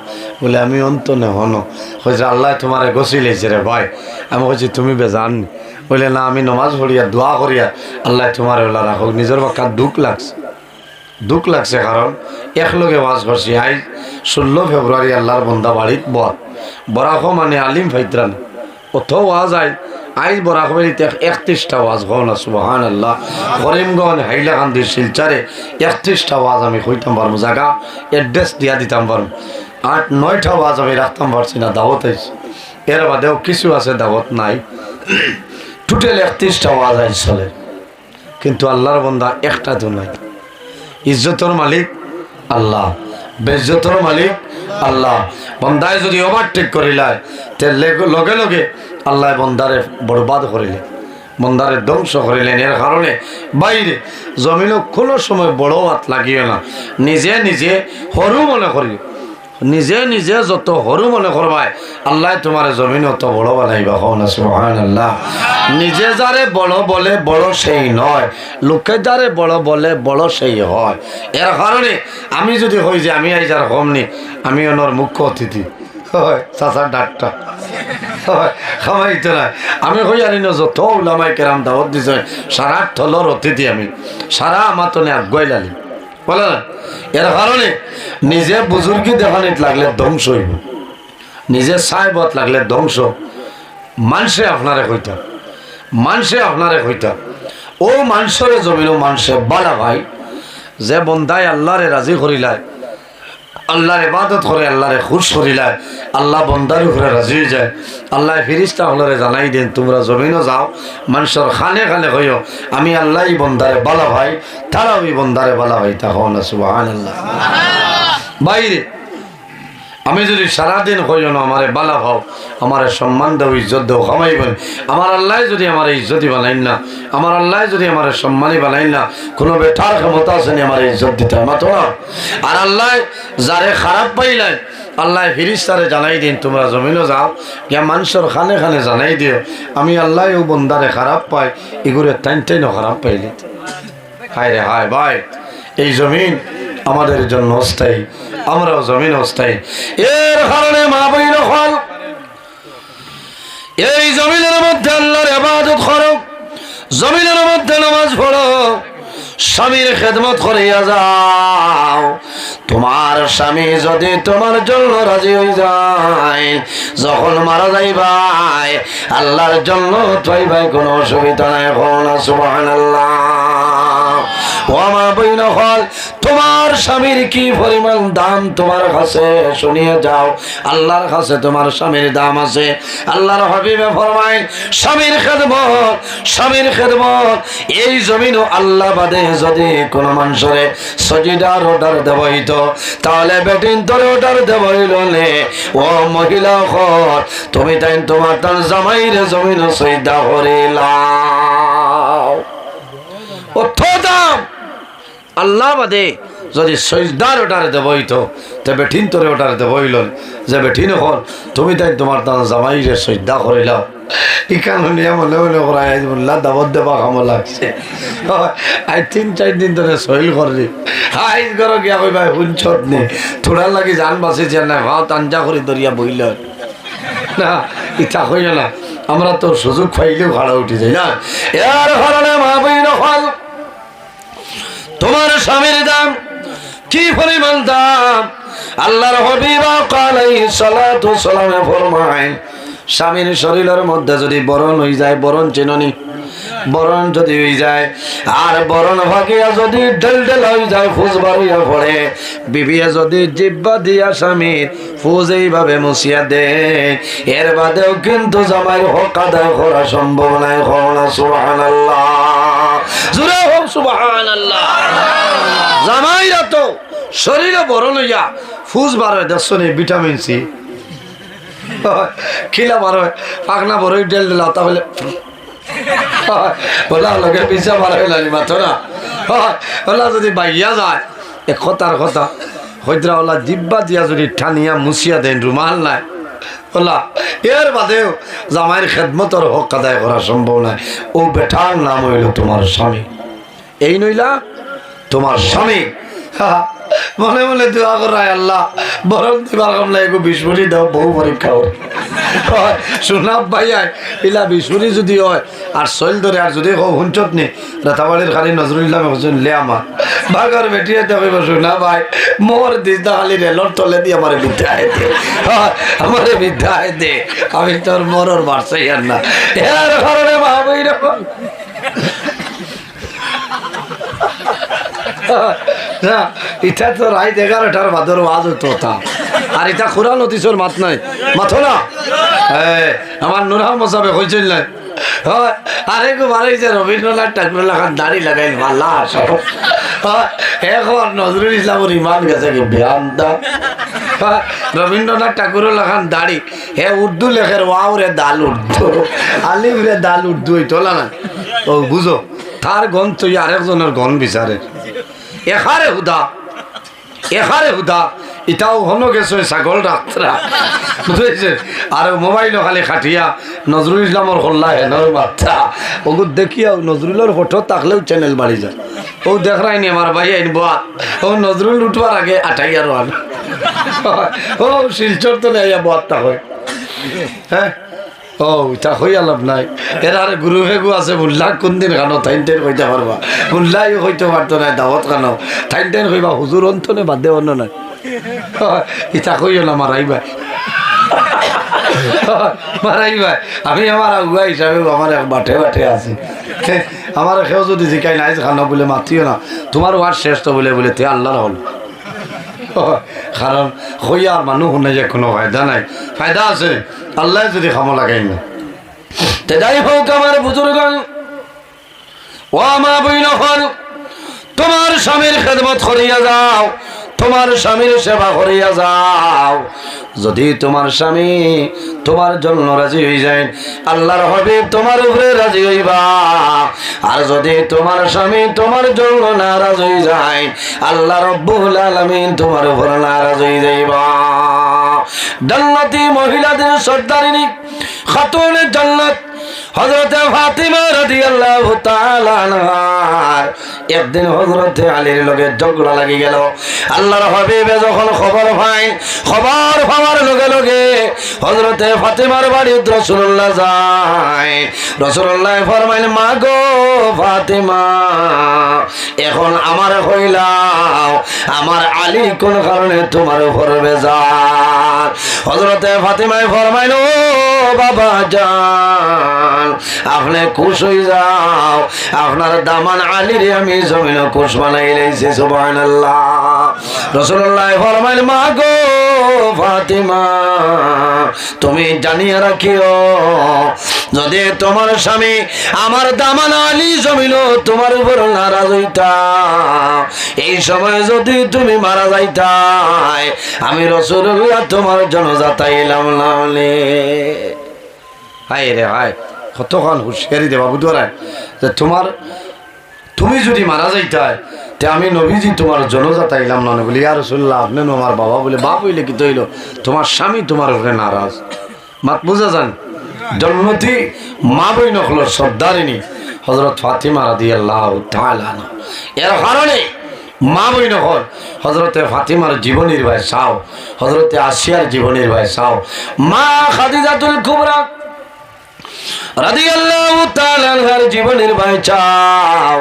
বলে আমি অন্ত নে হনো হয়েছে আল্লাহ তোমারে গছি লেছে রে ভাই আমি বলছি তুমি বেজাননি বলে না আমি নমাজ পড়িয়া দোয়া করিয়া আল্লাহ তোমার ওলা রাখো নিজের বাক্কার দুঃখ লাগছে কারণ একলগে ওয়াজ করছি আজ 16 ফেব্রুয়ারি আল্লাহর বন্দা বাড়িত বরাখো মানে আলিম ফাইতরান অথ ওয়াজ আইজ বরাকবেরিতে 31টা ওয়াজ হল সুবহানাল্লাহ করিমগঞ্জ হাইলাকান্দির শিলচারে 31টা ওয়াজ আমি কইতাম পারবো জায়গা অ্যাড্রেস দিয়া দিতাম পারবো 8-9টা ওয়াজ আমি রাখতাম পারছি না দাওয়াত আইছে এর বাদেও কিছু আছে দাওয়াত নাই টোটাল 31টা ওয়াজ আইজ চলে কিন্তু আল্লাহর বান্দা একটা তো নাই ইজ্জতের মালিক আল্লাহ বেজ্জতের মালিক আল্লাহ বন্দায় যদি ওভারটেক করিলায় তে লগে লগে আল্লাহ বন্দারে বরবাদ করিলে, বন্দারে ধ্বংস করিলেন। এর কারণে বাইরে জমিনও কোনো সময় বড় হাত লাগিও না, নিজে নিজে সরু মনে করি, নিজে নিজে যত সরু মনে করবাই আল্লাহ তোমার জমিন অত বড় বানাইবা। সুবহানাল্লাহ। নিজে যারে বড় বলে বড় সেই নয়, লোকে যারে বড় বলে বড় সেই হয়। এর কারণে আমি যদি হই যে আমি আইজার কমনি, আমি ওনার মুখ্য অতিথি হয় চাচার ডাক্তার খামাইতে না, আমি হই আনি না যত ওলামাই কেরাম দাওয়াত দিছে সারা থলর অতিথি, আমি সারা আমার তো আগুয়াই লালি বলে না। এর কারণে নিজে বুজুর্গি দেখানিত লাগলে ধ্বংস হইব, নিজে সাহেবত লাগলে ধ্বংস। মানুষে আপনারে কইতা, মানুষে আপনারে কইতা ও মানুষের জমিনও মানুষে বালা ভাই যে বন্দায় আল্লাহরে রাজি করিলায়, আল্লাহর ইবাদত করে আল্লাহরে খুশ করিলায়, আল্লাহ বন্দার উপরে রাজি হয়ে যায়। আল্লাহ ফিরিস্তা হলরে জানাই দেন তোমরা জমিনও যাও, মানুষের খানে খানে কইও আমি আল্লাহ বন্দারে বালা ভাই, তারা ওই বন্দারে বালা ভাই তা হও না। সুবহানাল্লাহ। বাইরে আমি যদি সারাদিন কইও না আমারে বালা ভাও, আমারে সম্মান দেও, ইজ্জত দেও, খামাইবেন, আমার আল্লাহ যদি আমার ইজ্জতি বানাইন না, আমার আল্লাহ যদি আমার সম্মানী বানাইন না, কোনো বেটার ক্ষমতা আছে নি আমার ইজ্জত দিতে হয় মাতো না। আর আল্লাহ যারে খারাপ পাইলেন আল্লাহ ফিরিস্তারে জানাই দিন তোমরা জমিনও যাও গিয়া মানুষের খানে খানে জানাই দিও আমি আল্লাহ ও বন্দারে খারাপ পাই, এগুলো টাইনটাইনও খারাপ পাইলে। হায় রে হায় ভাই, এই জমিন আমাদের জন্য অস্থায়ী, আমরাও জমিন অস্থায়ী। এর কারণে মা বইন হল এই জমিনের মধ্যে আল্লাহর ইবাদত করো, জমিনের মধ্যে নামাজ পড়ো, স্বামীর খেদমত করিয়া যাও। তোমার স্বামী যদি তোমার জন্য রাজি হয়ে যায়, যখন মারা যাইবাই আল্লাহর জন্য পাইবাই, কোনো অসুবিধা নাই। সুবহানাল্লাহ। ও মা বইন হল তোমার স্বামীর কি পরিমাণ দাম তোমার কাছে শুনিয়ে যাও, আল্লাহর কাছে তোমার স্বামীর দাম আছে। আল্লাহর হাবিবে ফরমায় স্বামীর খেদমত, স্বামীর খেদমত এই জমিনও আল্লাহ বাদে যদি কোনো মানুষরে সজিদার অর্ডার দেব হইতো তাহলে বেটিন তোরে অর্ডার দেব হইল নে। ও মহিলা হল তুমি তাই তোমার তার জামাইরে জমিন সজিদা করিলাও, অর্থ দাম আল্লাহ বাদে যদি সজদার অর্ডার দেব হইতো তো বেঠিন তোরে অর্ডার দেব হইল যে বেঠিন হল তুমি তাই তোমার তার জামাইরে সজদা করিলাও। ইকানো নিয়ে মনে মনে করাই বললা দাবত দেবা কামো লাগছে, আই 3-4 দিন ধরে সহিল করলি আইজ করো গিয়া কই ভাই হুঞ্চত নে থোড়া লাগি জান বাঁচেছে না ভাও তাঞ্জা করে দরিয়া বইল না, ইচ্ছা হইল না। আমরা তো সুযোগ পাইলেও ভাড়া উঠে যাই না। এর কারণে মা বইন হল তোমার স্বামীর দাম কি পরিমাণ দাম আল্লাহর হাবিব আলাইহিস সালাতু ওয়াস সালাম ফরমায় স্বামীর শরীরের মধ্যে যদি বরণ হয়ে যায়, বরণ চিননি, বরণ যদি হয়ে যায় আর বরণ ভাগিয়া যদি ঢেল ঢেল হয়ে যায়, ফুজ বাড়িয়া পড়ে, বিবিয়া যদি জিব্বা দিয়া স্বামীর ফুজ এইভাবে মুছিয়া দে, এর বাদেও কিন্তু জামাইয়ের হক আদায় করা সম্ভব নাই। সুবহানাল্লাহ, জোরে হোক সুবহানাল্লাহ। জামাইরা তো শরীরে বরণ হইয়া ফুজ বার হয়, দেখছো নি ভিটামিন সি খিলা বার হয়, পাখনা বড় ডেল দিলা তাহলে ওলা লগে পিছা বার হয়ে লালি মাথো না। ওলা যদি বাইয়া যায় এক কথার কথা হইদ্রা ওলা জিব্বা দিয়া যদি ঠানিয়া মুছিয়া দেন রুমাল নাই ওলা, এর বাদেও জামাইয়ের খেদমতর হক আদায় করা সম্ভব নয়। ও বেটার নাম হইল তোমার স্বামী, এই নইলা তোমার স্বামী। মনে মনে দোয়া করায় আল্লাহ বরং দিবার কামলা এগো বিস্ফুরি দাও, বহু পরীক্ষা হয় শোনাব ভাইয়াই ইলা বিস্ফুরি যদি হয় আর শৈল ধরে আর যদি হুঞ্চত নি রাতাবাড়ির খালি নজরুল্লাহ হোসেন লে আমার বাঘর বেটিয়ে দেবে শোনা ভাই মোর দিদা খালি রেলর তলে দিয়ে আমার বিদ্যায় দে, আমার বিদ্যায় দে, আমি তোর মরর বাড়ছাই আর না। এর কারণে ভাবই রকম না, এটা তো রাত 11টার বাদর আজ হতো তা, আর এটা কোরআন হতিসর মাত নাই মাথো না। আমার নুরহা মোসাবে হয়েছিল না আরে গো বারে যে রবীন্দ্রনাথ ঠাকুর লাগান দাড়ি লাগাই মাল্লা এখন নজরুল ইসলামের ইমান গেছে কি বেয়ান্দা রবীন্দ্রনাথ ঠাকুরের লেখান দাড়ি হে উর্দু লেখের ওয়াও রে দাল উর্দু আলিফ রে দাল উর্দু তোলা না ও বুঝো তার গন তুই আরেকজনের গন বিচারে এখারে হুদা এটাও হনো গেছে ছাগল ডাক্তারা বুঝেছে আর মোবাইলও খালি খাটিয়া নজরুল ইসলামর হল্লা হেনর বাচ্চা ওগুলো দেখিয়া নজরুলের ফটো থাকলেও চ্যানেল বাড়ি যায় ও দেখ রাইনি আমার ভাই আইনব ও নজরুল উঠবার আগে আটাই আর আন ও শিলচর তো নেই বার্তা হয় হ্যাঁ ও এটা হইয়া লাভ নাই এর আর গুরু ভেগু আছে মুল্লা কোনদিন খানো থাইন টাইন কইতে পারবা মুল্লাই হইতে পারতো না দাওয়াত খানো থাইন টাইন কইবা হুজুর অন্তনে বাদে অন্য নাই এটা কইও না মারাইবা আমি আমার আগুয়া হিসাবে আমার বাটে আছি আমার কেউ যদি জিকাই নাই খানো বলে মাতিও না তোমার ওয়ার শ্রেষ্ঠ বলে বলে তে আল্লাহর হল কারণ হইয়ার মানুষ শুনে যে কোনো ফায়দা নাই ফায়দা আছে আল্লাহ যদি খামো লাগাই না তে যাই হোক আমার বুজুর্গ ও মা বইন হল তোমার স্বামীর খেদমত করিয়া যাও তোমার স্বামীর সেবা করিয়া যাও যদি তোমার স্বামী তোমার জন্য রাজি হয়ে যায় আল্লাহর হাবিব তোমার উপরে রাজি হইবা আর যদি তোমার স্বামী তোমার জন্য নারাজ হয়ে যায় আল্লাহ রাব্বুল আলামিন তোমার উপর নারাজ হয়ে যাইবা জান্নাতি মহিলাদের সর্দারিনী খাতুনে জান্নাত হযরতে ফাতিমা রাদিয়াল্লাহু তাআলা আনহার একদিন হযরতে আলীর লগে ঝগড়া লাগি গেল আল্লাহর হাবিবে যখন খবর পাওয়ার লগে লগে হযরতে ফাতিমার বাড়িতে রাসূলুল্লাহ যায় রাসূলুল্লাহ ফরমাইলেন মা গো ফাতিমা এখন আমার কইলাও আমার আলী কোন কারণে তোমার উপর বেজার হযরতে ফাতিমা ফরমাইল ও বাবা জান আপনি খুশ হয়ে যাও আপনার দামান আলী রে আমি জমিন খুশ বানাই লাইছি সুবহানাল্লাহ রাসূলুল্লাহ ফরমাইল মা গো ফাতিমা তুমি জানিয়ে রাখিও যদি তোমার স্বামী আমার দামান আলী জমিন তোমার উপর নারাজ হইতা এই সময় যদি তুমি মারা যাইতাই আমি রাসূলুল্লাহ তোমার জনাজা তাইলাম না হায় রে হায় কতক্ষণ হুঁশিয়ারি দেবা বুধবার যে তুমি যদি মারা যাইতাই তে আমি নবীজি তোমার জনজা তাইলাম না বলি ইয়া রাসূলুল্লাহ আপনি আমার বাবা বলে বাপ হইলে কি তৈল তোমার স্বামী তোমার উপরে নারাজ মাত বুঝা যান জন্মতি মা বই নকল সর্দারিনী হযরত ফাতিমা রাদিয়াল্লাহু তাআলা আনহা এর কারণে মা বই নকল হযরতে ফাতিমার জীবনের ভাই চাও হযরতে আসিয়ার জীবনের ভাই চাও মা খাদিজাতুল কুবরা রাদিয়াল্লাহু তাআলা আনহার জীবনের ভাই চাও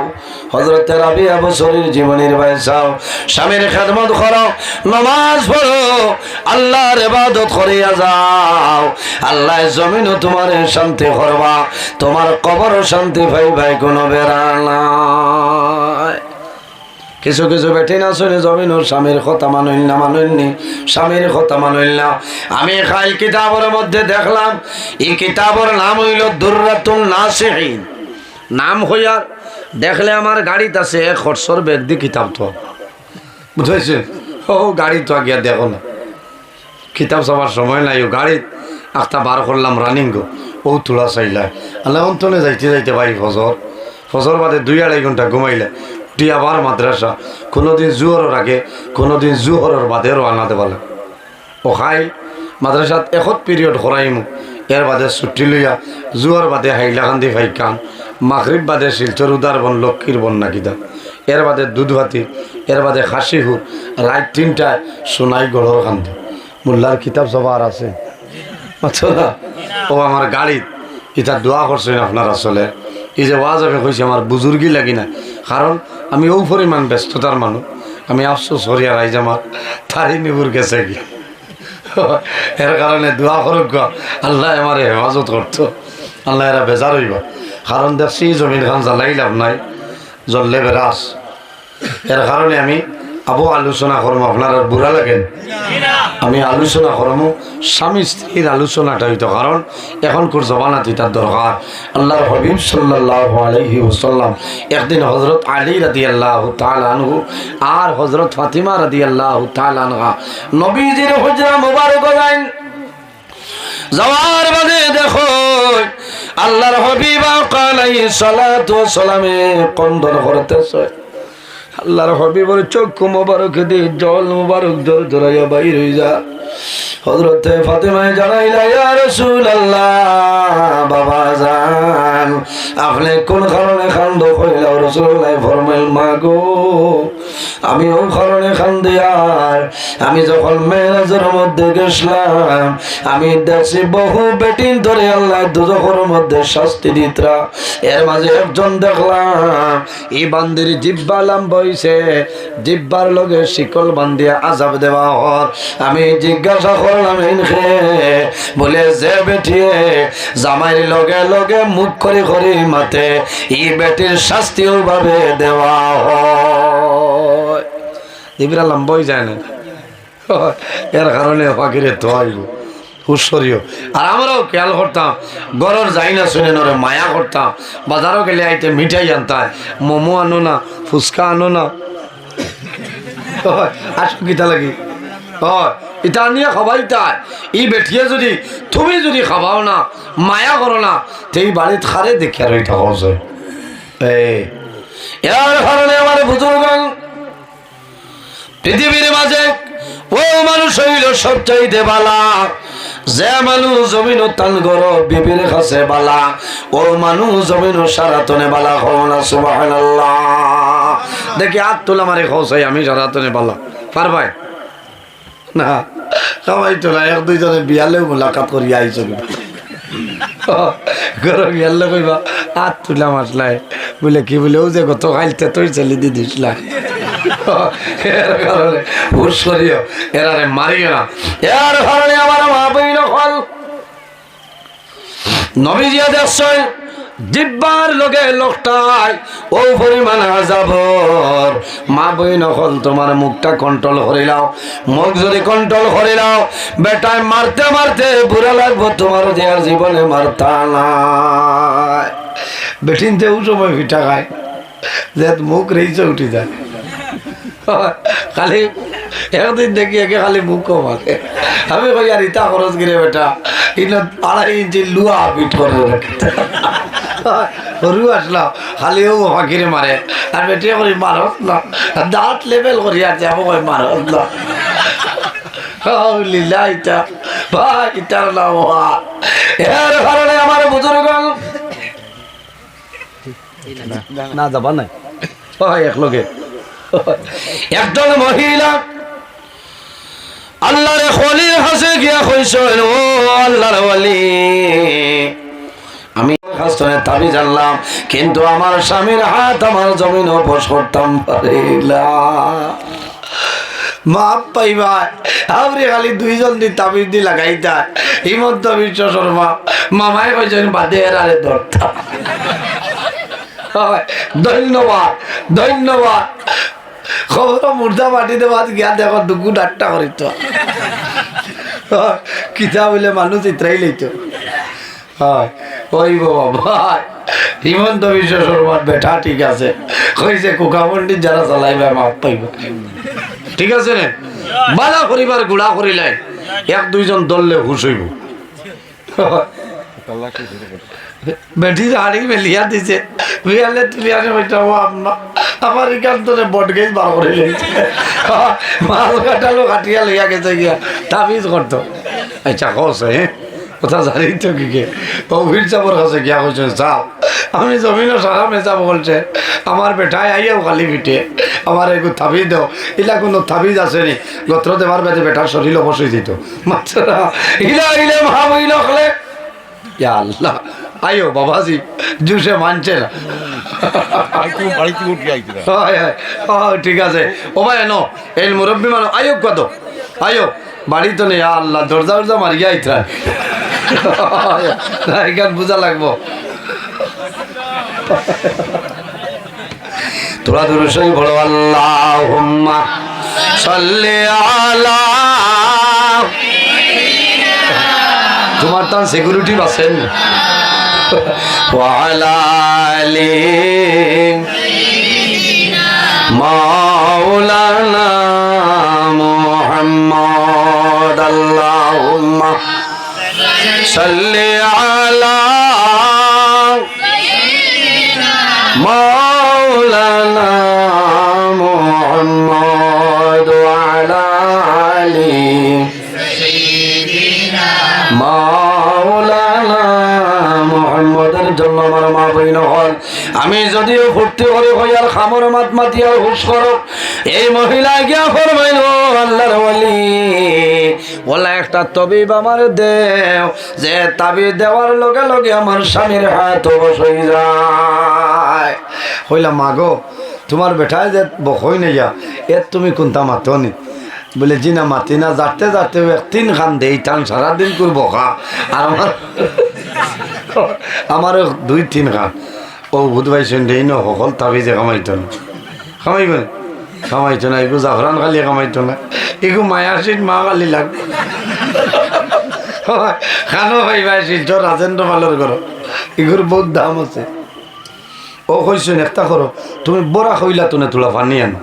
হযরত রাবিয়া বসরির জীবনের ভাই চাও স্বামীর খেদমত করো নামাজ পড়ো আল্লাহর ইবাদত করিয়া যাও আল্লাহ জমিন তোমার শান্তি করবা তোমার কবরও শান্তি পাইবা কোনো বেড়া নাই কিছু কিছু বেঠি না শুনে জমিন স্বামীর কথা মাননি স্বামীর কথা মানল না আমি খাইল কিতাবের মধ্যে দেখলাম এই কিতাবের নাম হইল দুররাতুন নাসিহিন নাম হইয়ার দেখলে আমার গাড়িতে আছে খরচর বেদি কিতাব তো বুঝেছেন ও গাড়ি তো গিয়া দেখো না কিতাব চাবার সময় নাই ও গাড়ি একটা বার করলাম রানিং গো ও তোলা চাইলা আল্লাহ অন্তনে যাইতে ভাই ফজর বাদে 2-2.5 ঘন্টা ঘুমাইলে উঠি আবার মাদ্রাসা কোনোদিন জুহরের আগে কোনোদিন জুহরের বাদে রওনা দেবালে ও খাই মাদ্রাসাত এখন পিরিয়ড করাইমু এর বাদে ছুটি লইয়া জুহর বাদে হাইলাকান্দি ভাইকান মাগরিব বাদে শিলচর উদার বন লক্ষ্মীর বন নাকিদা এর বাদে দুধভাতি এর বাদে খাসিহুর রাত 3টায় সোনাই গড়র কান্দি মোল্লার কিতাব সবার আছে আচ্ছা না ও আমার গাড়িত এটা দোয়া করছেন আপনার আসলে এই যে ওয়াজ আমি কইছি আমার বুজুর্গি লাগি না কারণ আমি ও পরিমাণ ব্যস্ততার মানুষ আমি আফসোস হরিয়া রাইজ আমার তারই নিবুর গেছে কি এর কারণে দোয়া করুক আল্লাহ আমার হেফাজত করতো আল্লাহ এরা বেজার হইব কারণ দেখছি জমিন খান জ্বালাই লাভ নাই জ্বললে বেরাস এর কারণে আমি আবু আলোচনা করবো আপনার বুড়া লাগেন আমি আলোচনা করবো স্বামী স্ত্রীর আলোচনাটা হইতো, কারণ এখনকার জমানাতে তার দরকার। আল্লাহর হাবিব সাল্লাল্লাহু আলাইহি ওয়াসাল্লাম একদিন হযরত আলী রাদিয়াল্লাহু তাআলা আনহু আর হযরত ফাতিমা রাদিয়াল্লাহু তাআলা আনহা নবীজির হুজরা মুবারক যান যাওয়ার বাদে দেখো আল্লাহর হাবিব আলাইহিস সালাতু ওয়াস সালামে কন্দন করতেছে। আল্লাহর হাবিবের চক্ষু মোবারক দিয়ে জল মোবারক জড়াইয়া বাইর হয়ে যা। হযরতে ফাতেমা জানাইলা, ইয়া রাসূলুল্লাহ, বাবা জান আপনি কোন কারণে কান্দ কইলা? রাসূলুল্লাহ ফরমাইল, মা গো আমিও কারণে কান্দি। আর আমি যখন মেরাজের মধ্যে গেছিলাম আমি দেখছি বহু বেটিন ধরে আল্লাহ দুজখের মধ্যে শাস্তি দিতরা। এর মাঝে একজন দেখলাম এই বান্দির জিহ্বা লম্বা হইছে, জিহ্বার লগে শিকল বান্ধিয়া আযাব দেওয়া হয়। আমি জিজ্ঞাসা করলাম ইনখে, বলে যে বেটিয়ে জামাইর লগে লগে মুখ করে করে মাতে এই বেটির শাস্তিও ভাবে দেওয়া হয়। জিহ্বা লম্বা হয়ে যায় না, এর কারণে ফাঁকিরে তো আইব হুশরিও। আর আমরাও খেয়াল করতাম, গরর যাই না শুনে নরে মায়া করতাম। বাজারও গেলে আইতে মিঠাই আনতাম, মোমো আনো না, ফুচকা আনো না, আসো কিতা লাগি এটা নিয়ে খাবাই তাই। ই বেঠিয়ে যদি তুমি যদি খাবাও না, মায়া করো না, তো এই বাড়িত খারে দেখে আর এটা হচ্ছে। এর কারণে আমার বুজুর্গ পৃথিবীর মাঝে ও মানুষ হইল সবচাইতে বালা, যে মানুষ জমিন টান করো বিবির কাছে বালা, ও মানুষ জমিন সারাতনে বালা। হওয়া সুবহানাল্লাহ। দেখি হাত তোলা মারে খোঁচাই আমি সারাতনে বালা পারবাই না? সবাই তোলা এক দুইজনে বিয়ালেও মোলাকাত করি আইস ঘরে বিয়ালে কইবা হাত তুলা মাসলাই বলে কি বলে ও যে গত খাইতে তুই চলি দি দিসলাই। এর কারণে হুশরিও এরারে মারিও না। এর কারণে আমার মা বইন হল নবীজি দেখছেন জিহ্বার লগে লোকটায় ও পরিমাণ আযাবর। মা বইন হল তোমার মুখটা কন্ট্রোল করে নাও, মুখ যদি কন্ট্রোল করে নাও বেটায় মারতে মারতে বুড়া লাগবো তোমার যে আর জীবনে মারতা নাই। বেটিনতে ও সময় পিঠা খায় যে মুখ রেইছে উঠি যায়, খালি একদিন দেখি একে খালি মুখ মারে। আমি কই আর ইটা খরচ গিরে বেটা ইনো 2.5 ইঞ্চি লুয়া পিট করে সরু আসলাম খালিও ফাঁকিরে মারে। আর বেটিয়ে করি মারত না, দাঁত লেভেল করি আছে আমি কই মারত না। লীলা ইটা ভাই ইটার নাম। এর কারণে আমার বুজুর্গ না যাবা নাই একলগে একজন মহিলা আল্লাহর খলির কাছে গিয়া কইছেন, ও আল্লাহর ওয়ালি আমি হাসনে তাবি জানলাম কিন্তু আমার স্বামীর হাত আমার জমিন বশ করতাম পারিলা। মাপ পাইবা আপনি খালি দুইজন দি তাবিজ দি লাগাইতা। হিমন্ত বিশ্ব শর্মা মামাই কইছেন বাদে এরারে ধরতা। ধন্যবাদ ধন্যবাদ। খবর মুর্দা মাটিতে বাদ গিয়া দেখো দুগু ডাট্টা করিত কিতা বলে মানুষ ইত্রাই লইত। হয় ওই বাবা ভাই হিমন্ত বিশ্ব শর্মার বেটা ঠিক আছে কইছে কোকা পন্ডিত যারা চালাইবে মাপ পাইব, ঠিক আছে না? বালা করিবার গুড়া করিলাই এক দুইজন দললে হুশ হইব। বেটি হাড়ি মেলিয়া দিছে বিয়ালে তুলিয়ানে বৈঠাবো আমার এখান তোরে বট গেছ বার করে লেগেছে মাল কাটালো কাটিয়া লইয়া গেছে গিয়া তাবিজ করতো। আচ্ছা কছে হ্যাঁ কথা জানি তো কি কে অভির চাপর কাছে গিয়া কইছে যাও আমি জমিনও সারা মেচাব বলছে আমার বেটায় আইয়াও খালি পিঠে আমার এগু থাবিজ দাও। ইলা কোনো থাবিজ আছে নি গোত্র দেবার বেঁধে বেটার শরীরও বসে দিত মাত্রা ইলা ইলে মা বইল খলে আল্লাহ আয়ো বাবাজি জুসে মানছে না। ঠিক আছে ও ভাই এনো এই মুরব্বী মানুষ আয়ো কত আয়ো বাড়ি তো নেই আল্লাহ দরজা দরজা মারিয়া ইতরা এখান বোঝা লাগবো। তোরা দুরুশই বড় আল্লাহুম্মা সাল্লি আলা তোমার তার সিকিউরিটি আছেন ওয়ালা আলি মাওলানা মুহাম্মদ আল্লাহুম্মা সাল্লি আলা মাওলানা মুহাম্মদ ওয়া আলা আলি মাওলানা মুহাম্মদের জন্য আমার মা বইন হল আমি যদিও ফুর্তি করে হই আর খামর মাত মাতিয়া হুশ করো এই মহিলা গিয়া ফরমাইল আল্লাহর ওলি বলা একটা তবিব আমার দেও যে তাবি দেওয়ার লগে লগে আমার স্বামীর হাত অবশ হয়ে যায় হইলাম মাগো তোমার বেটায় যে বকই নাই যা এর তুমি কোনটা মাতনি বলে জি না মাতি না যাতে যাতে তিন খান দেই টান সারাদিন করবো খা আর আমার দুই তিন খান ও বুধ পাইছেন দেই ন সকল তাবি যে কামাইতো না কামাইবেন কামাইতো না এগু জাফরান খালি কামাইতো না এগু মায়াসিন মা খালি লাগবে খানো পাইবা শিলচর রাজেন্দ্র পালের ঘর এগুর বহুত দাম আছে ও কইছেন একটা করো তুমি বড়া খইলা তোনে তোলা পানি আনো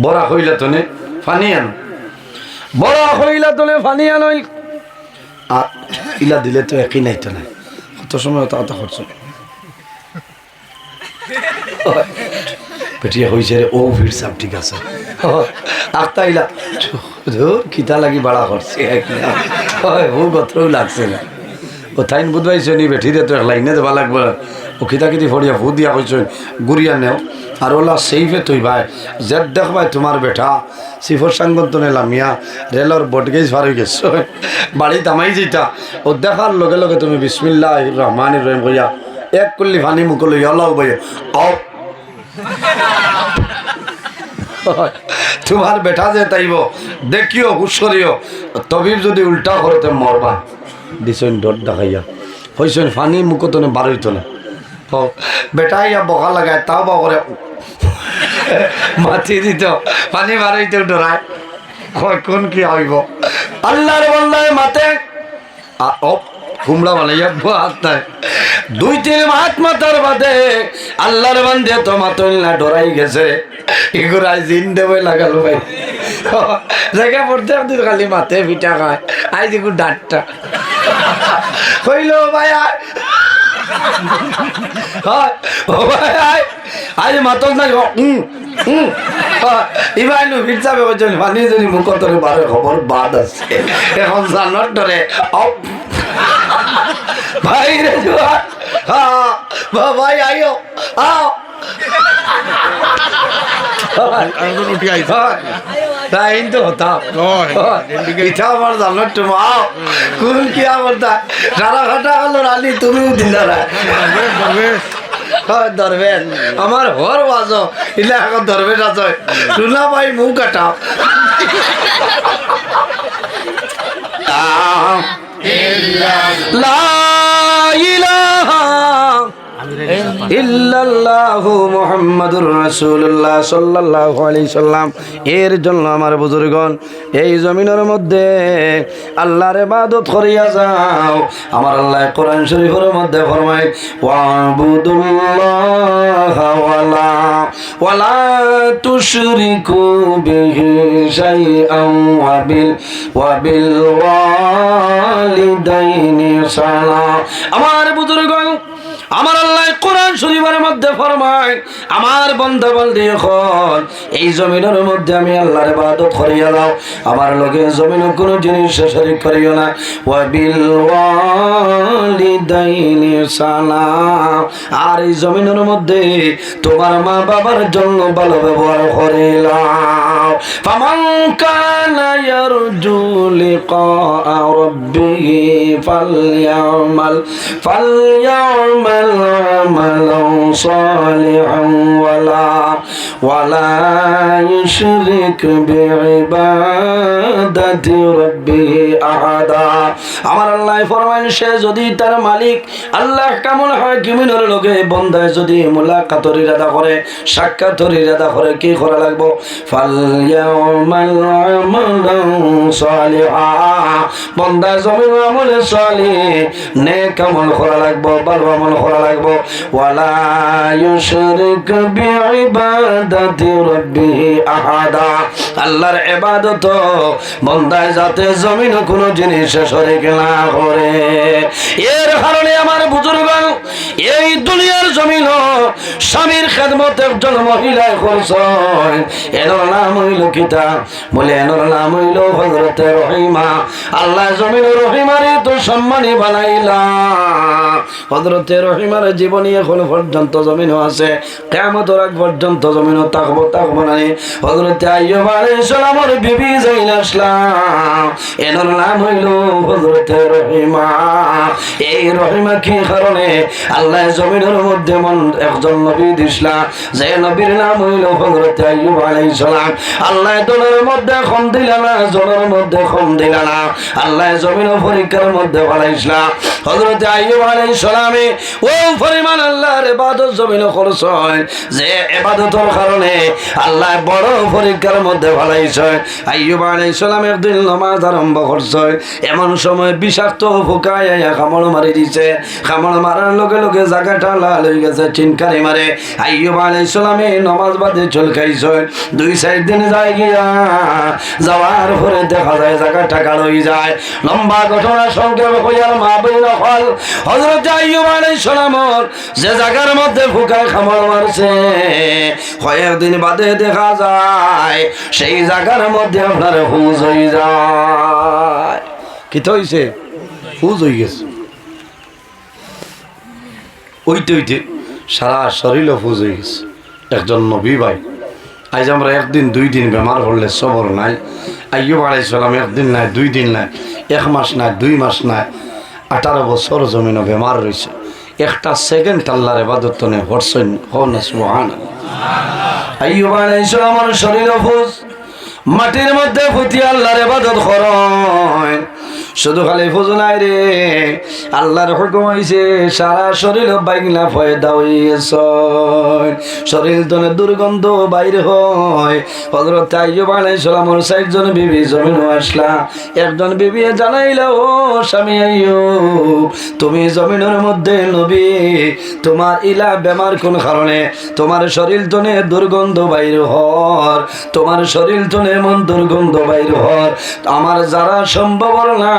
বড়া খইলা তোনে পানি আনো বড়া খইলা তোনে পানি আনো ইলা দিলে তো একই নাই তো না কত সময় তা করছো পেটিয়া হয়েছে রে ও ফির সব ঠিক আছে আখতা ইলা খিতা লাগি বাড়া করছে ও গত্রও লাগছে না ও তাইন বুধবাইছে নি বেঠিরে তো লাইনে দেওয়া লাগবে ও খিতা খিতি ফড়িয়া ভূ দিয়া কইছে গুড়িয়া নেও আর ওলা সেইফে তুই ভাই জেদ দেখ ভাই তোমার বেটা সিফর সাঙ্গত লামিয়া রেলর বটগেজ ফার হয়ে গেছ বাড়ি দামাই যেটা ও দেখার লগে লগে তুমি বিসমিল্লাহ রহমান রহিম কইয়া এক কুল্লি ফানি মুখ লইয়া লাও ভাই আও তোমার বেটা যে তাইব দেখিও হুশরিও তবিব যদি উল্টা করতে মরবা দিছেন ডট দেখাইয়া হইছেন ফানি মুখতনে বার হইতো না বেটা ইয়া বকা লাগায় তাও বা করে মাতি দিত পানি বার হইতে ডরায় কোন কি হইব আল্লাহর বন্দায় মাতে কুমড়া বানাইয়া হাত নাই দুই তিন হাত মাতার বাদে আল্লাহর বান্দে তো মাতল না ডরাই গেছে এগুলাই জিন দেবে লাগালো ভাই জায়গা পড়তে আপনি খালি মাতে পিঠা খায় আজ এগুলো ডাটটা কইল ভাই আজ মাতল না এবার ভিড় যাবে বলছেন পানি যদি মুখ ধরে বারে খবর বাদ আছে এখন জানার ধরে ভাই রে জোয়ার ভাই আইও আও তাই তো হতাম পিঠা আমার জানার তুমি আও কোন কি আমার তা সারা ঘাটা হলো রানী তুমিও দিলা না ধরবেন আমার হর বাজ ইলে এখন ধরবেন আছে শুনা ভাই মুখ কাটাও লা ইলাহা ইল্লাল্লাহু মুহাম্মাদুর রাসূলুল্লাহ সাল্লাল্লাহু আলাইহি সাল্লাম এর জন্য আমার বুজুর্গণ এই জমিনের মধ্যে আল্লাহর ইবাদত করিয়া যাও আমার আল্লাহ কোরআন শরীফের মধ্যে ফরমায় ওয়াবুদুল্লাহা ওয়ালা তুশরিকু বিহি শাইআন ওয়াবিল ওয়ালিদাইনি সালাম আমার বুজুর্গণ আমার আল্লাহ কোরআন শরীফের মধ্যে ফরমায় আমার বান্দা বান্দি এখন এই জমিনের মধ্যে আমি আল্লাহর ইবাদত করিয়া দাও আমার লগে জমিনে কোনো জিনিস শরীক করিও না ওয়া বিল ওয়ালিদাইনি সালাম আর এই জমিনের মধ্যে তোমার মা বাবার জন্য ভালো ব্যবহার করিলাম ফামান কানা ইয়ারজু লিকা রাব্বিহি ফালইয়ামাল عملا صالحا ولا يشرك بعبادة ربه أحدا আমার আল্লাহ ফরমান সে যদি তার মালিক আল্লাহ কামুল হাকিমিনের লগে বন্দায় যদি মুলাকাতের ইরাদা করে সাক্ষাতের ইরাদা করে কি করা লাগবে ফালইয়ামাল আমালান সালিহা বন্দা জমিন আমল সালিহ নেক আমল করা লাগবে ভালো আমল করা লাগবে ওয়ালা ইউশরিক বিইবাদাতি রাব্বিহি আহাদা আল্লাহর ইবাদত বন্দায় যাতে জমিন কোন জিনিস শরীক না করে এর কারণে আমার বুজুর্গ এই দুনিয়ার জমিন স্বামীর খেদমত একজন মহিলায় করছেন এর নাম হইল কিতা বলে এর নাম হইল হযরত রহিমা আল্লাহ জমিন রহিমারে তো সম্মানী বানাইলা হযরত রহিমার জীবনী এখন পর্যন্ত জমিন আছে কিয়ামতের আগ পর্যন্ত জমিন থাকবো না হযরত আইয়ুব আলাইহিস সালামের বিবি জাইনাসলাম এর নাম হইল হযরত রহিমা এই রহিমা কি কারণে আল্লাহ জমিনের মধ্যে একজন নবী দিছলা যে নবীর নাম হইল হযরত আইয়ুব আলাইহিস সালাম আল্লাহ দলের মধ্যে কম দিলা না জলের মধ্যে কম দিলা না আল্লাহ জমিন পরীক্ষার মধ্যে বানাইছলা হযরত আইয়ুব আলাইহিস সালামে ও পরিমাণ আল্লাহর ইবাদত জমিন করছেন যে ইবাদতের কারণে আল্লাহ বড় পরীক্ষার মধ্যে বানাইছে আইয়ুব আলাইহিস সালাম একদিন নামাজ আরম্ভ করছে এমন সময় বিষাক্ত পোকায় কামড় মারি দিছে কামড় মারার লগে লগে জায়গাটা লাল হয়ে গেছে চিনকারি মারে আইয়ুব আলাইহিস সালামে নামাজ বাদে চল খাইছে 2-4 দিন যায় গিয়া যাওয়ার পরে দেখা যায় জায়গাটা কালো হয়ে যায় লম্বা ঘটনা সংক্ষেপ কইয়ার মা বইন হল হযরত আইয়ুব আলাইহিস সালামের যে জায়গার মধ্যে পোকায় কামড় মারছে কয়েকদিন বাদে দেখা যায় সেই জায়গার মধ্যে আপনার হুজ হয়ে যায় কি তো হইছে হুজ হয়ে গেছে ওইতে সারা শরীর হুজ হয়ে গেছে একজন নবী ভাই আজ আমরা একদিন 2 দিন বেমার হলে সবর নাই আইয়ুব আলাইহিস সালাম একদিন নাই 2 দিন নাই 1 মাস নাই 2 মাস নাই 18 বছর জমিনে বেমার রয়েছে একটা সেকেন্ড আল্লাহর ইবাদত নে হরছেন হন সুবহানাল্লাহ আইয়ুব আলাইহিস সালামের শরীর হুজ মাটির মধ্যে ফুটি আল্লাহর ইবাদত করেন শুধু খালি ফুজ নাই রে আল্লাহর হুকুম হইছে সারা শরীর বাইগলা ফয়দা হইছে শরীর তনে দুর্গন্ধ বাইর হয় হযরত আইয়ুব আলাইহিস সালামের 6 জন বিবি জমিন আসলা একজন বিবি জানাইলা ও স্বামী আইয়ুব তুমি জমিনের মধ্যে নবী তোমার ইলা বেমার কোন কারণে তোমার শরীর তনে দুর্গন্ধ বাইর হর তোমার শরীর তনে মন দুর্গন্ধ বাইর হর আমার যারা সম্ভব না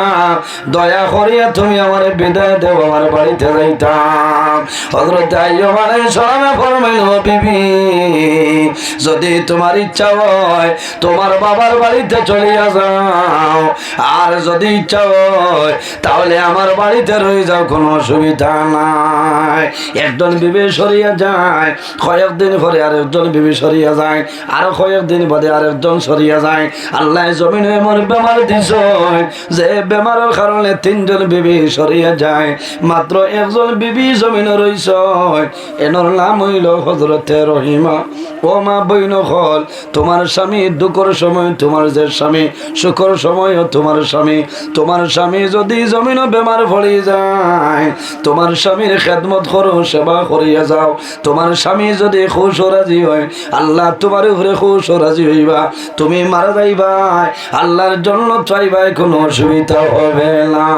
দয়া করিয়া তুমি আমার বিদায় দেও আমার বাড়িতে যাইতাম হযরত আইয়ুব আলাইহিস সালাম ফরমাইল বিবি যদি তোমার ইচ্ছা হয় তোমার বাবার বাড়িতে চলিয়া যাও আর যদি ইচ্ছা হয় তাহলে আমার বাড়িতে রয়ে যাও কোনো অসুবিধা নাই একজন বিবি সরিয়া যায় কয়েকদিন পরে আরেকজন বিবি সরিয়া যায় আর কয়েকদিন বাদে আরেকজন সরিয়া যায় আল্লাহ জমিনে এমন বেমার দিছ যে বেমারের কারণে 3 জন বিবি সরিয়া যায় মাত্র একজন বিবি জমিনে রইছে এনর নাম হইল হযরত রহিমা ও মা বইন হল তোমার স্বামী দুঃখের সময় তোমার যে স্বামী সুখের সময় তোমার স্বামী যদি জমিনে বেমার পড়ে যায় তোমার স্বামীর খেদমত করো সেবা করিয়া যাও তোমার স্বামী যদি খুশ রাজি হয় আল্লাহ তোমার উপরে খুশ রাজি হইবা তুমি মারা যাইবা আল্লাহর জন্য চাইবা কোনো অসুবিধা হবে না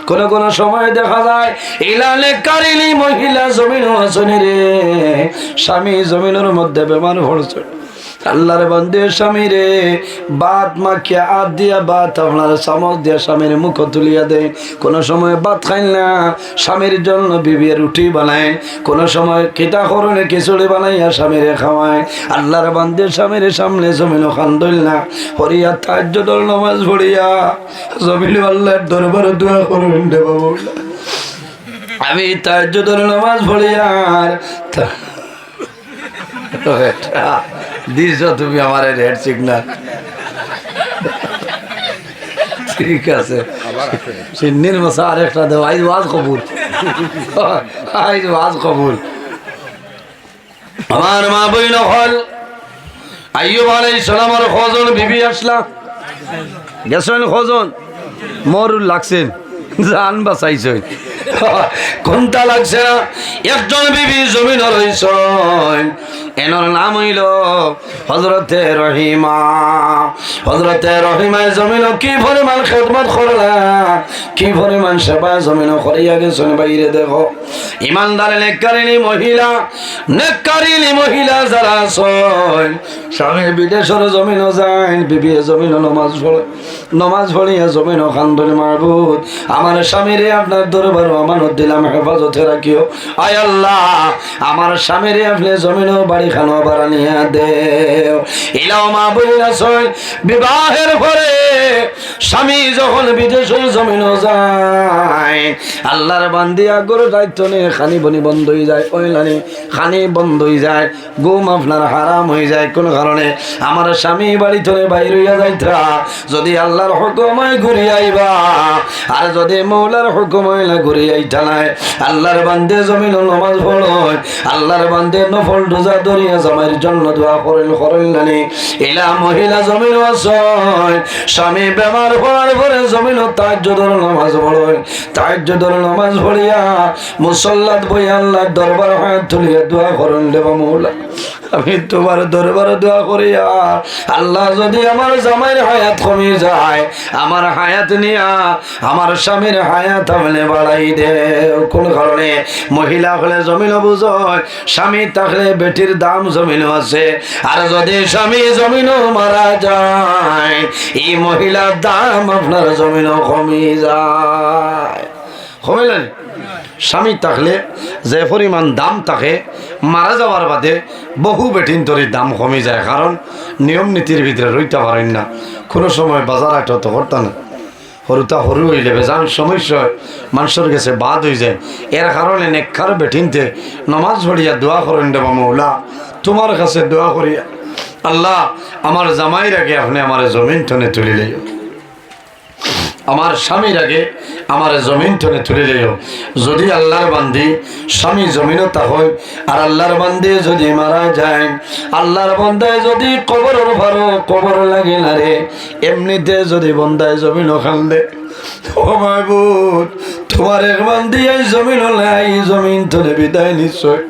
কোন সময় দেখা যায় ইলালে কারিলি মহিলা জমিন আসনে রে স্বামী জমিনের মধ্যে বেমার পড়ছে আল্লাহর বান্দে স্বামী রে ভাত মাখিয়া হাত দিয়া ভাত আপনার চামচ দিয়া স্বামীর মুখ তুলিয়া দেয় কোন সময় ভাত খাই না স্বামীর জন্য বিবি রুটি বানায় কোন সময় কিতা করনে খিচুড়ি বানাইয়া স্বামীরে খাওয়ায় আল্লাহর বান্দে স্বামীর সামনে জমিন খান্দল না হরিয়া তাহাজ্জুদের নামাজ পড়িয়া জমিন আল্লাহর দরবারে দোয়া করবেন রে বাবু আমি তাহাজ্জুদের নামাজ পড়িয়া দিস তুমি আমার রেড সিগনাল ঠিক আছে সিন্নির মশা আরেকটা দেও আইজ ওয়াজ কবুল আমার মা বইন হল আইয়ুব আলাইহিস সালামের খোঁজন বিবি আসলা গেছেন খোঁজন মরুর লাগছেন জান বাঁচাইছেন কোনটা লাগছে না একজন বিবি জমিন রইছেন এনার নাম হইল হযরতে রহিমা। হযরতে রহিমায় জমিন কি পরিমাণ খেদমত করলা, কি পরিমাণ সেবা জমিন করিয়া গেছেন। বাইরে দেখো ইমানদার নেককারিনী মহিলা যারা আছেন স্বামী বিদেশের জমিন যায়, বিবি জমিন নমাজ পড়িয়া জমিন খান্দন মাহবুদ আমার স্বামীরে আপনার দরবার আমানত দিলাম, হেফাজতে রাখিও। আয় আল্লাহ আমার স্বামীরে আপনি জমিন বাড়ি খানো বাড়ানিয়া দেও। ইলাও মা বইলা ছয় বিবাহের পরে স্বামী যখন বিদেশের জমিন যায় আল্লাহর বান্দিয়া গরু দায়িত্ব নিয়ে খানি বনি বন্ধ হয়ে যায়, ওইলানি খানি বন্ধ হয়ে যায়, ঘুম আপনার হারাম হয়ে যায়। কোন কারণে আমার স্বামী বাড়ি ধরে বাইর হইয়া যাইতরা, যদি আল্লাহর হুকুমে ঘুরে আইবা আর যদি মৌলার হুকুম হইলা ঘুরে আইতা নাই। আল্লাহর বান্দে জমিন নামাজ পড়য়, আল্লাহর বান্দে নফল রোজা ধরিয়া জামাইয়ের জন্য দোয়া করেন নানি। এলা মহিলা জমিন আসয় স্বামী বেমার পড়ার পরে জমিন তাহাজ্জুদের নামাজ পড়য়, তাহাজ্জুদের নামাজ পড়িয়া মুসল্লাত বই আল্লাহর দরবার হাত তুলিয়া দোয়া করেন দেবা মৌলা আমি তোমার দরবার দোয়া করিয়া আল্লাহ যদি আমার জামাইয়ের হায়াত কমে যায় আমার হায়াত নিয়া আমার স্বামীর হায়াত আমলে বাড়াই দে। কোন কারণে মহিলা হলে জমিন বুঝয়, স্বামী থাকলে বেটির দাম জমিন আছে, আর যদি স্বামী জমিন মারা যায় এই মহিলার দাম আপনার জমিন কমে যায়। কমিলেন স্বামী থাকলে যে পরিমাণ দাম থাকে মারা যাওয়ার বাদে বহু বেটিন তরির দাম কমে যায়, কারণ নিয়ম নীতির ভিতরে রইতে পারেন না। কোনো সময় বাজার আট তো করতাম না, সরুতা সরু হইলে বেজান সমস্যা মানুষের কাছে বাদ হয়ে যায়। এর কারণে নেককার বেঠিনতে নমাজ পড়িয়া দোয়া করেন দেবা মৌলা তোমার কাছে দোয়া করিয়া আল্লাহ আমার জামাইয়ের আগে আপনি আমার জমিন টনে তুলিলেই, আমার স্বামীর আগে আমার জমিন টনে তুলিলেও। যদি আল্লাহর বান্দি স্বামী জমিনও তা হয় আর আল্লাহর বান্দি যদি মারা যায়, আল্লাহর বন্দায় যদি কবরের ভারো কবর লাগে না রে, এমনিতে যদি বন্দায় জমিনও খান্দে ও মাহবুব তোমার এক বান্দি এই জমিন নাই জমিন টনে বিদায় নিশ্চয়।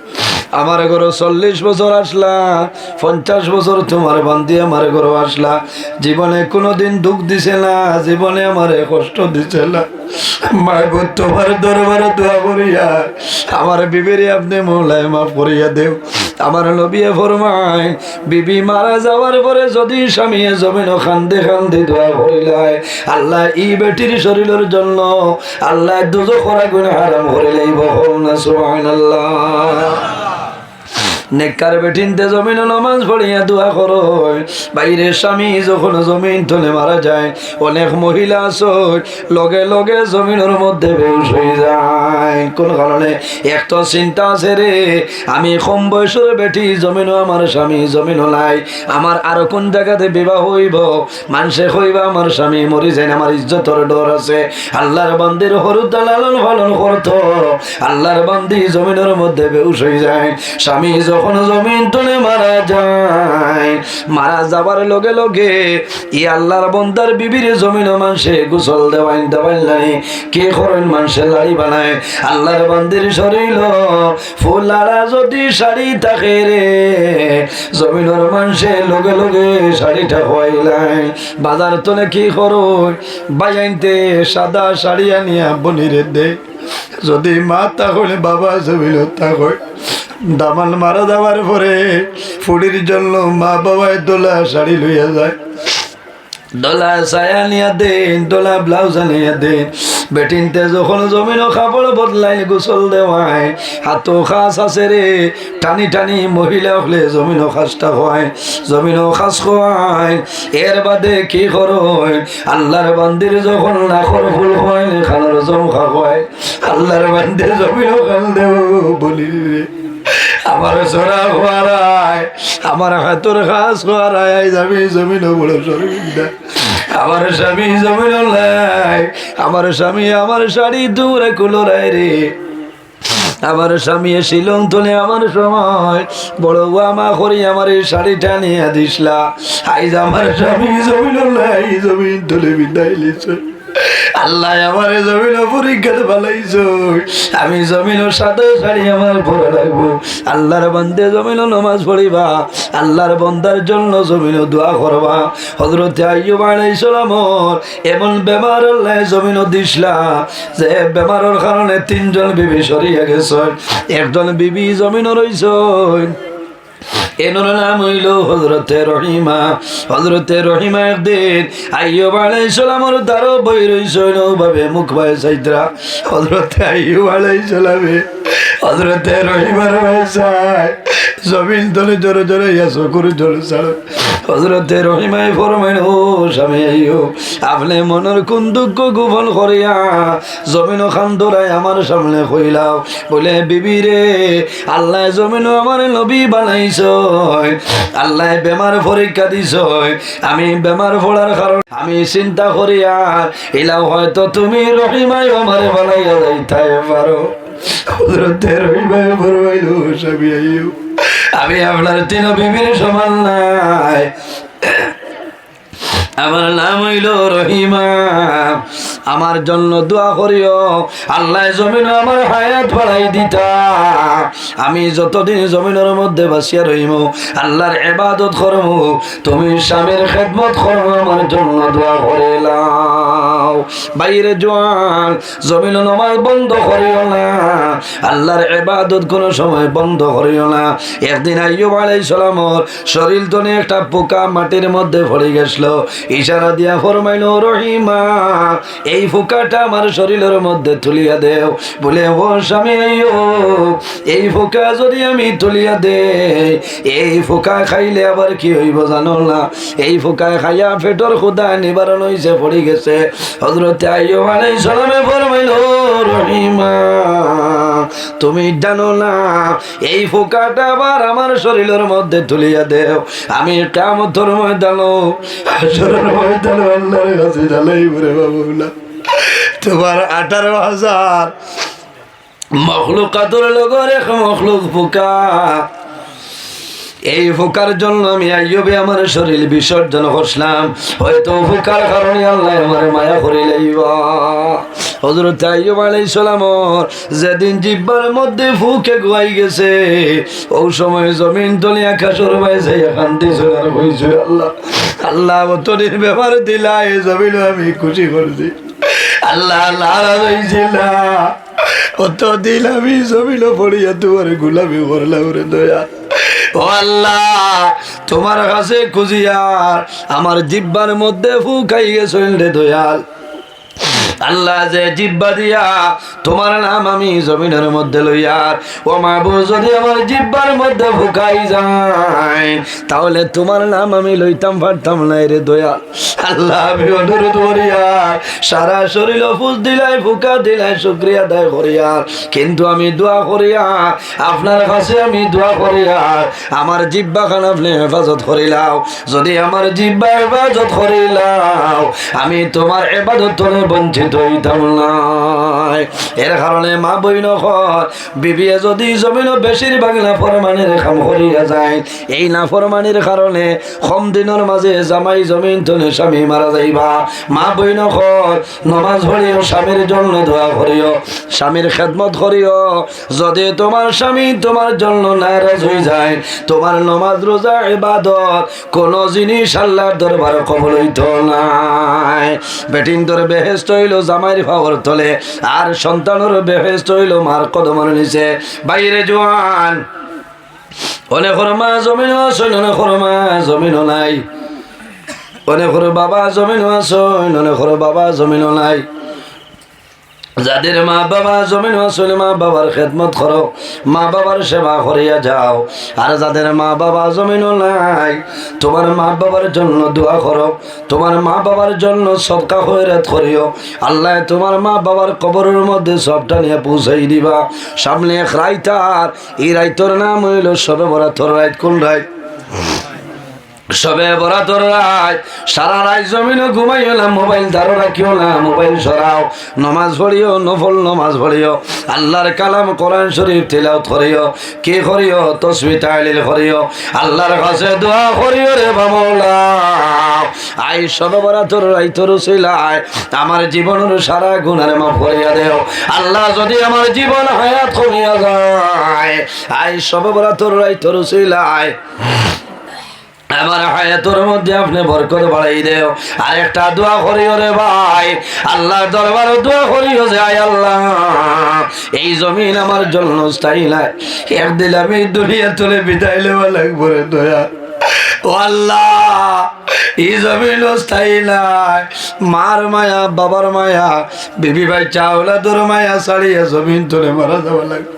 আমার ঘরে 40 বছর আসলা, 50 বছর তোমার বান্দি আমার ঘরে আসলা, জীবনে কোনোদিন দুঃখ দিছে না, জীবনে আমার কষ্ট দিছে না। মাহবুব তোমার দরবারে দোয়া করিয়া আমার বিবিরে আপনি মৌলায় মাফ করিয়া দেও। আমার নবীয়ে ফরমায় বিবি মারা যাওয়ার পরে যদি স্বামী জমিন খান্দে খান্দে দোয়া করিলায় আল্লাহ ই বেটির শরীরের জন্য আল্লাহ দুজখের আগুন হারাম করে লইব। না সুবহানাল্লাহ। নেককার বেঠিনতে জমিন নামাজ পড়িয়া দোয়া করো। বাইরে স্বামী যখন জমিন তলে মারা যায় অনেক মহিলা আছে লগে লগে জমিনের মধ্যে বেহুশ হয়ে যায়। কোন কারণে একটা চিন্তা আছে রে, আমি কম বয়সের বেটি জমিন আমার স্বামী জমিন নাই, আমার আরো কোন জায়গাতে বিবাহ হইব, মানুষে হইবা আমার স্বামী মরি যায়, আমার ইজ্জতের ডর আছে। আল্লাহর বান্দির হরুদা লালন পালন করতো, আল্লাহর বান্দি জমিনের মধ্যে বেহুশ হয়ে যায়। স্বামী যখন জমিন তুলে মারা যায়, মারা যাবার লগে লগে ই আল্লাহর বন্দার বিবির জমিন মানুষে গোসল দেওয়াইন নাই, কে করেন মানুষে লাড়ি বানায়। আল্লাহর বান্দির শরীর ফুলারা যদি শাড়ি থাকে রে, জমিনের মানুষে লগে লগে শাড়িটা হইলাই। বাজার তোলে কি করো বাইনতে সাদা শাড়ি আনিয়া বনিরে দে, যদি মা তাহলে বাবা জমিন তাহলে দামান মারা যাওয়ার পরে ফুড়ির জন্য মা বাবায় দোলা শাড়ি লইয়া যায়, দোলা ছায়া নিয়া দেন, দোলা ব্লাউজ আনিয়া দেন। বেটিনতে যখন জমিন কাপড় বদলাই গোসল দেওয়ায় হাতো খাস আছে রে, টানি টানি মহিলা হলে জমিন খাসটা হয়, জমিন খাস খোয়ায়। এর বাদে কি করয় আল্লাহর বান্দির যখন নাখর ফুল হয় খানার জমখা হয়, আল্লাহর বান্দির জমিন খান দেব বলি রে আমার সোনা খোয়ারায়, আমার হাতর খাস খোয়ারায় যাবি জমিন বড় শরীর। আমার স্বামী জমিন নাই, আমার স্বামী আমার শাড়ি দূরে কুলোরায় রে, আমার স্বামী শিলং তুলে আমার সময় বড় আমা করি আমার এই শাড়িটা নিয়ে দিসলা। আইজ আমার স্বামী জমিন নাই, জমিন তুলে বিদায় লিছ। আল্লাহ আমার জমিন পরীক্ষাতে পালাইছ, আমি জমিন সাদা শাড়ি আমার পরে রাখবো। আল্লাহর বান্দে জমিন নামাজ পড়িবা, আল্লাহর বন্দার জন্য জমিন দোয়া করবা। হযরতে আইয়ুব আলাইহিস সালামর এমন বেমার আল্লাহ জমিন দিসলা যে বেমারের কারণে 3 জন বিবি সরিয়া গেছে, একজন বিবি জমিন রইছ। এনার নাম হইল হযরতে রহিমা। হযরতে রহিমা একদিন আইয়ুব আলাইহিস সালামের দ্বারও বই রইছিল ভাবে মুখ ভাই সাইদরা। হযরতে আইয়ুব আলাইহিস সালামে হযরতে রহিমার ভাইসায় জমিন তলে জোরে জোরে ইয়াসো করে জোরে ছাড়ো। হযরতে রহিমায় ফরমাইল, ও স্বামী আইয়ুব, আপনি মনের কোন দুঃখ গোপন করিয়া জমিন খান দৌড়ায় আমার সামনে কইলাও। বলে বিবি রে, আল্লাহ জমিন আমার নবী বানাইছ, আল্লাহ বেমার পরীক্ষা দিছ, আমি বেমার পড়ার কারণ আমি চিন্তা করিয়া এলাও হয়তো তুমি রহিমায় আমারে বানাইয়া যাইতে পারো। হযরতে রহিমায় ফরমাইল, স্বামী আইয়ুব, আমি আপনার 3 বিবির সমান নাই, আমার নাম হইল রহিমা, আমার জন্য দোয়া করিও, আল্লাহ জমিন আমার হায়াত বাড়াই দিতা, আমি যতদিন জমিনের মধ্যে বাসিয়া রহিম আল্লাহর ইবাদত করব, তুমি স্বামীর খেদমত করবো, আমার জন্য দোয়া করিলাও। বাইরে জোয়ান জমিন নামাজ বন্ধ করিও না, আল্লাহর ইবাদত কোনো সময় বন্ধ করিও না। একদিন আইয়ুব আলাইহিস সালামের শরীর তনে একটা পোকা মাটির মধ্যে পড়ে গেছিল, ইশারা দিয়া ফরমাইল, রহিমা এই পোকাটা আমার শরীরের মধ্যে তুলিয়া দেও। বলে, ও স্বামী আইয়ুব, এই পোকা যদি আমি তুলিয়া দেই, এই পোকা খাইলে আবার কি হইব জানো না? এই পোকা খাইয়া পেটর ক্ষুধা নিবারণ হইছে, পড়ে গেছে। হযরতে আইয়ুব আলাইহিস সালামে ফরমাইল, রহিমা তুমি জানো না এই পোকাটা আবার আমার শরীরের মধ্যে তুলিয়া দেও, আমি কিয়ামতের ময়দানে হাসরের ময়দানে আল্লাহর কাছে জানাইব রে বাবুলা, তোমার 18,000 মখলুকাতের লগর এক মখলুক পোকা, এই ফোকার জন্য আমি আইয়ুবে আমার শরীর বিসর্জন করলাম, হয়তো ফোকার কারণে আল্লাহ আমার মায়া করে লইবা। হযরত আইয়ুব আলাইহিস সালামর যেদিন জিহ্বার মধ্যে ফুকে গুয়াই গেছে, ওই সময় জমিন তলে আকাশের বাইরে কান্দি সোনার হইছে, আল্লাহ আল্লাহ তোর ব্যাপার দিলা, এই জমিন আমি খুশি করছি, আল্লাহ নারাজ হইছিল, অত দিন আমি জমিন পড়িয়া তোমার গোলামি করলাম রে দয়া। ও আল্লাহ, তোমার কাছে খুঁজিয়ার আমার জিহ্বার মধ্যে ফুকাই গেছে রে দয়াল। আল্লাহ যে জিহ্বা দিয়া তোমার নাম আমি জমিনের মধ্যে লইয়ার, ও মাহবুব যদি আমার জিহ্বার মধ্যে ফুকাই যায় তাহলে তোমার নাম আমি লইতাম পারতাম না রে দয়াল। আল্লাহ আমি অনুরোধ করিয়া সারা শরীর ফুস দিলাই, ফুকা দিলাই, শুকরিয়া আদায় করিয়া, কিন্তু আমি দোয়া করিয়া আপনার কাছে আমি দোয়া করিয়া আমার জিহ্বা খান আপনি হেফাজত করিলাও। যদি আমার জিহ্বা হেফাজত করিলাও আমি তোমার ইবাদত বঞ্চিত হইতাম না। এর কারণে মা বইন বিবিয়ে যদি জমিন বেশিরভাগ নাফরমানির কাম করিয়া যায়, এই নাফরমানির কারণে কম দিনের মাঝে জামাই জমিন তলে স্বামী মারা যাইবা। মা বইন নমাজ পড়িও, স্বামীর জন্য দোয়া করিও, স্বামীর খেদমত করিও। যদি তোমার স্বামী তোমার জন্য নারাজ হয়ে যায়, তোমার নমাজ রোজা ইবাদত কোন জিনিস আল্লাহর দরবারে কবুল হইত নাই। বেটিন তোর বেহেশত হইল জামাইর ফাওয়ার তলে, আর সন্তানের বেহেশত হইল মার কদমের নিচে। বাইরে জোয়ান অনেক মা জমিন আছে, অনেক মা জমিন নাই, অনেক বাবা জমিন আছে, অনেক বাবা জমিন নাই। যাদের মা বাবা জমিন আসলে মা বাবার খেদমত করো, মা বাবার সেবা করিয়া যাও। আর যাদের মা বাবা জমিন নাই, তোমার মা বাবার জন্য দোয়া করো, তোমার মা বাবার জন্য সদকা খয়রাত করিও। আল্লাহ তোমার মা বাবার কবরের মধ্যে সবটা নিয়ে পৌঁছাই দিবা। সামনে এক রাইতার, এই রাইতর নাম হইল শবে বরাতর রাইত। কোন রাইত? সবে বরাতর রাত সারা রাত জমিনে ঘুমাইও না, মোবাইল ধারো রাখিও না, মোবাইল সরাও, নমাজ পড়িও, নফল নমাজ পড়িও, আল্লাহর কালাম কোরআন শরীফ তিলাওয়াত করিও, কি করিও তাসবিহ তাহলিল করিও, আল্লাহর কাছে দোয়া করিও রে বামলা। আই সবে বরাতর রাত রসিলায় আমার জীবনের সারা গুনাহ মাফ করিয়া দেও আল্লাহ। যদি আমার জীবন হায়াত কমিয়া যায়, আই সবে বরাতর রাত রসিলায় আমার হায়াতের মধ্যে আপনি বরকত বাড়াই দেও। আর একটা দোয়া করিও রে ভাই, আল্লাহর দরবারে দোয়া করিও যে আয় আল্লাহ, এই জমিন আমার জন্য স্থায়ী নাই, একদিন আমি দুনিয়া তুলে বিদায় লেওয়া লাগবো রে দয়া। ও আল্লাহ, এই জমিন স্থায়ী নাই, মার মায়া, বাবার মায়া, বিবি ভাই চাওলাদুর মায়া ছাড়িয়ে জমিন তুলে মারা যাওয়া লাগবে।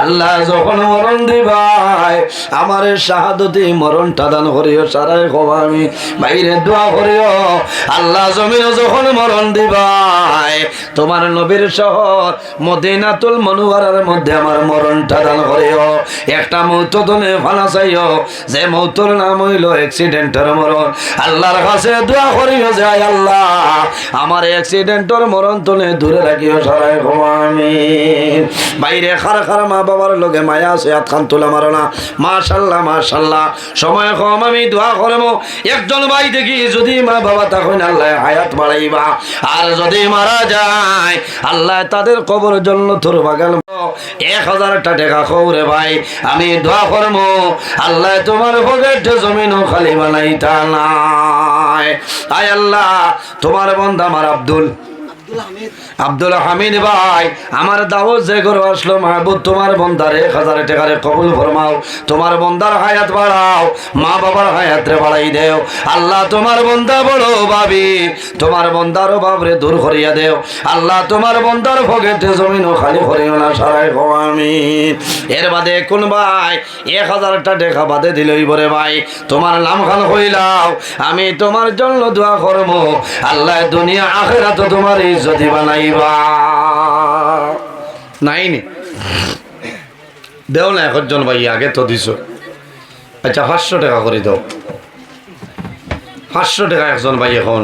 আল্লাহ যখন মরণ দিবাই আমার শাহাদতি মরণটা দান করিও, সারাই খোবা আমি বাইরে দোয়া করিও আল্লাহ। জমিনে যখন মরণ দিবাই তোমার নবীর শহর মদিনাতুল মুনাওয়ারার মধ্যে আমার মরণটা দান করিও। একটা মৌত দনে ফানা চাইও, যে মৌতর নাম হইল অ্যাক্সিডেন্টের মরণ। আল্লাহর কাছে দোয়া করিও যে আয় আল্লাহ, আমার অ্যাক্সিডেন্টের মরণ তনে দূরে রাখিও, সারাই খোবা আমি বাইরে খার খার মা বাবার লগে মায়া আছে, হাত খান তোলা মারো না। মাশাল্লাহ মাশাল্লাহ, সময় কম, আমি দোয়া করবো একজন ভাই দেখি যদি মা বাবা তখন আল্লাহ হায়াত বাড়াইবা, আর যদি মারা যায় আল্লাহ তাদের কবর জন্য তোর বাগান 1000টা টাকা খৌরে ভাই, আমি দোয়া করবো আল্লাহ তোমার পকেট জমিনও খালি বানাইতা নাই। আয় আল্লাহ, তোমার বন্ধা আমার আব্দুল হামিদ ভাই আমার দাওয়াত যে করে আসলো, মাহবুব তোমার বন্দার 1000 টাকারে কবুল ফরমাও, তোমার বন্দার হায়াত বাড়াও, মা বাবার হায়াত রে বাড়াই দেও আল্লাহ। তোমার বন্দা বড় ভাবি, তোমার বন্দার বাবরে দূর করিয়া দেও আল্লাহ। তোমার বন্দার পকেটে জমিনও খালি করিও না, সারাই খো আমিন। এর বাদে কোন ভাই 1000টা টাকা বাদে দিলই বরে ভাই, তোমার নাম খান হইলাও, আমি তোমার জন্য দোয়া করবো আল্লাহ দুনিয়া আখিরাত তোমার যদি বানাইবা নাইনি দেও না একজন ভাই, আগে তো দিছ। আচ্ছা 500 টাকা করে দাও, 500 টাকা একজন ভাই এখন।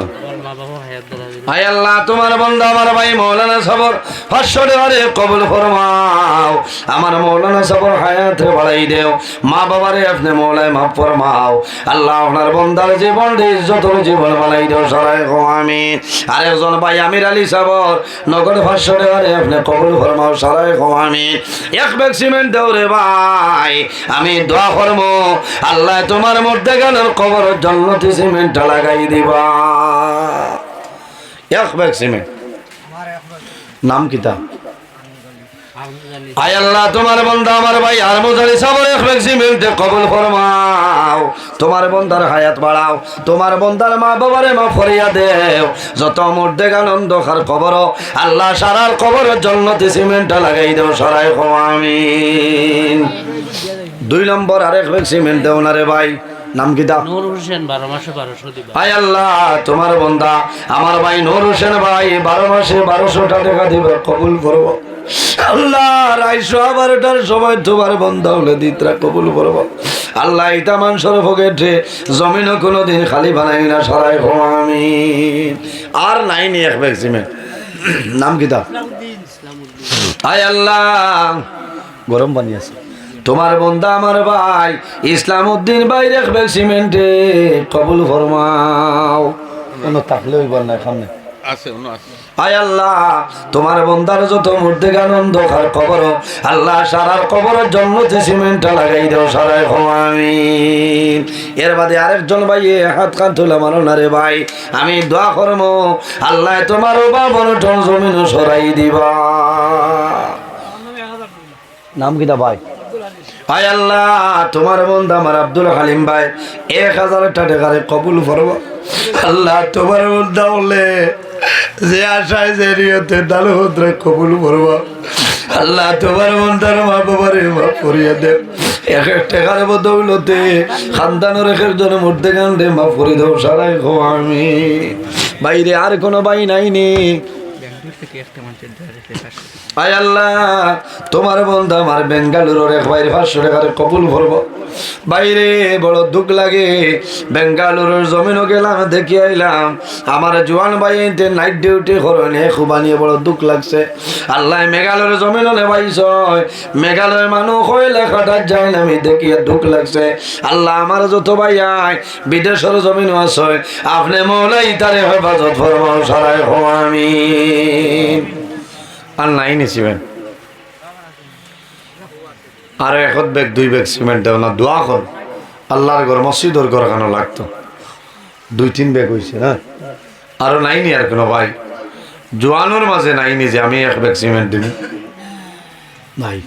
আয় আল্লাহ, তোমার বন্ধা আমার ভাই মৌলানা সবর 500 টাকারে কবুল ফরমাও, আমার মৌলানা সবর হায়াত রে বাড়াই দেও, মা বাবারে আপনি মৌলায় মাফ ফরমাও আল্লাহ। আপনার বন্দার জীবন ইজ্জত জীবন বানাই দেও, সারাই গো আমিন। আরেকজন ভাই আমির আলী সবর নগদ 500 টাকারে আপনি কবুল ফরমাও, সারাই গো আমিন। এক ব্যাগ সিমেন্ট দেও রে ভাই, আমি দোয়া করবো আল্লাহ তোমার মধ্যে গেল কবর জন্নতি সিমেন্টটা লাগাই দিবা। এক ব্যাগ সিমেন্ট, নাম কিতা? আয় আল্লাহ, তোমার বন্ধা আমার ভাই আর মুজালি সাবর এক ব্যাগ সিমেন্টে কবুল ফরমাও, তোমার বন্দার হায়াত বাড়াও, তোমার বন্দার মা বাবারে মাফ করিয়া দেও, যত মধ্যে আনন্দ খার কবর আল্লাহ সারার কবর জন্নতি সিমেন্টটা লাগাই দেও, সারাই খো আমিন। 2 নম্বর আরেক ব্যাগ সিমেন্ট দেও না রে ভাই, নাম কি দা? নূর হোসেন 12 মাসে 1200 দিবা। আয় আল্লাহ, তোমার বন্দা আমার ভাই নূর হোসেন ভাই 12 মাসে 1200 টাকা দিবে, কবুল করব আল্লাহ। 12:30টার সময় তোমার বন্দা হলে দিতরা কবুল করব আল্লাহ। ইটা মানুষের পকেটে জমিনও কোনোদিন খালি বানাই না, সরাই হো আমিন। আর নাইনি এক ব্যাগ সিমেন্ট, নাম কি দা? আয় আল্লাহ, গরম পানি আছে, তোমার বন্ধা আমার ভাই ইসলাম উদ্দিন ভাই রাখবে সিমেন্টে কবুল ফরমাও। কোনো থাকলে হইব না সামনে আছে, আয় আল্লাহ, তোমার বন্দার যত মধ্যে আনন্দ খার কবর আল্লাহ সারার কবরের জন্য যে সিমেন্টটা লাগাই দাও, সারাই হো আমিন। এর বাদে আরেকজন ভাই হাত কান তুলে মানো না রে ভাই, আমি দোয়া করবো আল্লাহ তোমার বাবার জমিন সরাই দিবা। নাম কিটা ভাই? আয় আল্লাহ, তোমার বন্ধু আমার আব্দুল হালিম ভাই 1000টা টাকারে কবুল করবো আল্লাহ। তোমার বন্ধু বললে যে আশায় যে নিয়তে দালুদ্রে কবুল করবো আল্লাহ। তোমার বন্ধার মা বাবার মাফ করিয়া দেব, 1 টাকার বদৌলতে খানদানের একের জন্য মধ্যে গান্ডে মাফ করে দেব, সারাই খো আমি। বাইরে আর কোনো ভাই নাইনি, আয় আল্লাহ তোমার বন্ধু আমার বেঙ্গালুরুর এক ভাইয়ের 500 টাকার কবুল ভরব বাইরে বড় দুঃখ লাগে বেঙ্গালুরুর জমিনও গেলাম দেখি আইলাম আমার জোয়ান ভাইতে নাইট ডিউটি করনে খুবানিয়ে বড় দুঃখ লাগছে আল্লাহ মেঘালয়ের জমিন হলে ভাইস মেঘালয়ের মানুষ হইলে খাটার যায় না আমি দেখি দুঃখ লাগছে আল্লাহ আমার যত ভাই আয় বিদেশের জমিন আছে আপনি মৌলাই তারে হেফাজত ফরমাও সারাই হো আমিন আর নাই নিছিবেন আর এখন ব্যাগ 2 ব্যাগ সিমেন্ট দেও না দোয়া কর আল্লাহর ঘর মসজিদর ঘর কেন লাগতো 2-3 ব্যাগ হয়েছে না আরো নাইনি আর কোনো ভাই জোয়ানোর মাঝে নাইনি যে আমি 1 ব্যাগ সিমেন্ট দিব নাই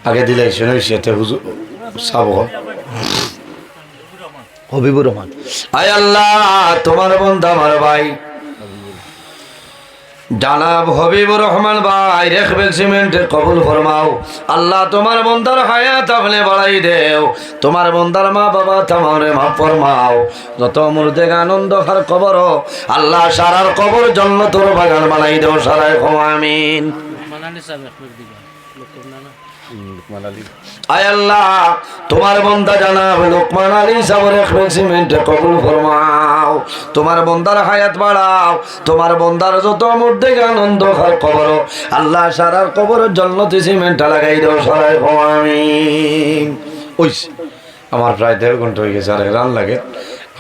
আগে দিলাই শুনে সেটা হুজুর সাব হবিবুর রহমান আয় আল্লাহ তোমার বন্ধু আমার ভাই জানাব হবিবুর রহমান ভাই রেখবে সিমেন্টে কবুল ফরমাও আল্লাহ তোমার বন্দার হায়াত আপনি বাড়াই দেও তোমার বন্দার মা বাবা তোমারে মাফ ফরমাও যত মুর্দে আনন্দ খার কবর আল্লাহ সারার কবর জান্নাতের বাগান বানাই দেও সারায় খো আমিন আয় আল্লাহ তোমার বন্দা জানাব লোকমান আলী সাবরে সিমেন্টে কবুল ফরমাও তোমার বন্দার হায়াত বাড়াও তোমার বন্দার যত মধ্যে আনন্দ খার কবর আল্লাহ সারার কবর জান্নাতে সিমেন্টটা লাগাই দাও সারাই হো আমিন ওইস আমার প্রায় 1.5 ঘন্টা হয়ে গেছে আর রান লাগে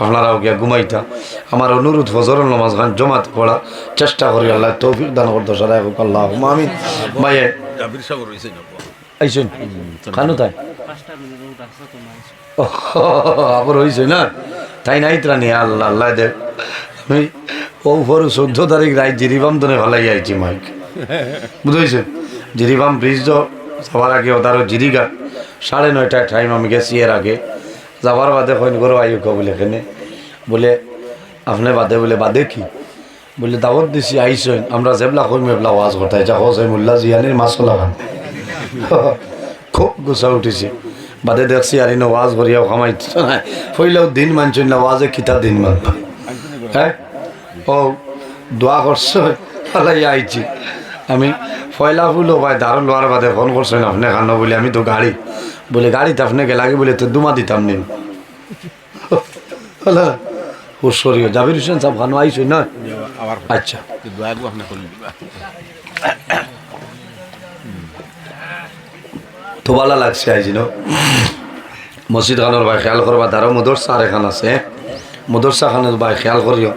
আপনারাও গিয়া ঘুমাইতা আমার অনুরোধ ফজরের নামাজ খান জমাতে পড়া চেষ্টা করি আল্লাহ তৌফিক দান করতে সারাই হোক আল্লাহ আমিন ভাইয়ে আইসুন খানো তাই আবার হয়েছে না তাই নাই ত্রানি আল্লাহ আল্লাহ দেব আমি ও পরে 14 তারিখ রাত জিরিবাম ধরে ভালাই আইছি মাইক বুঝেছে জিরিবাম ব্রিজ যাওয়ার আগে ওদারও জিরিগা 9:30 টাইম আমি গেছি এর আগে যাবার বাদে কইন করো আইক বলে এখানে বলে আপনি বাদে বলে বাদে কি বলে দাওয়াত দিছি আইসেন আমরা জেবলা কই মেবলা ওয়াজ করতে যা হোসেন মোল্লা জিয়ানির মাসলা খান খুব গুছা উঠেছে বাদে দেখছি আর ইনো ওয়াজ করিয়াও খামাইত ফইলেও দিন মানছেন না ওয়াজে কিতা দিন মান হ্যাঁ ও দোয়া করছো তালাই আইছি আমি ফয়লা ফুলো ভাই দারুণ লোয়ার বাদে ফোন করছেন আপনি খানো বলে আমি তো গাড়ি বলে গাড়িতে আপনি গেলাগে বলে তো দুমা দিতাম নিন হুশরিও জাবির হোসেন সাহেব খানো আইছো না আচ্ছা তো ভালো লাগছে আইজিনো মসজিদ খানোর ভাই খেয়াল করবা তারও মদরসা আর এখান আছে মদরসা খানের ভাই খেয়াল করিও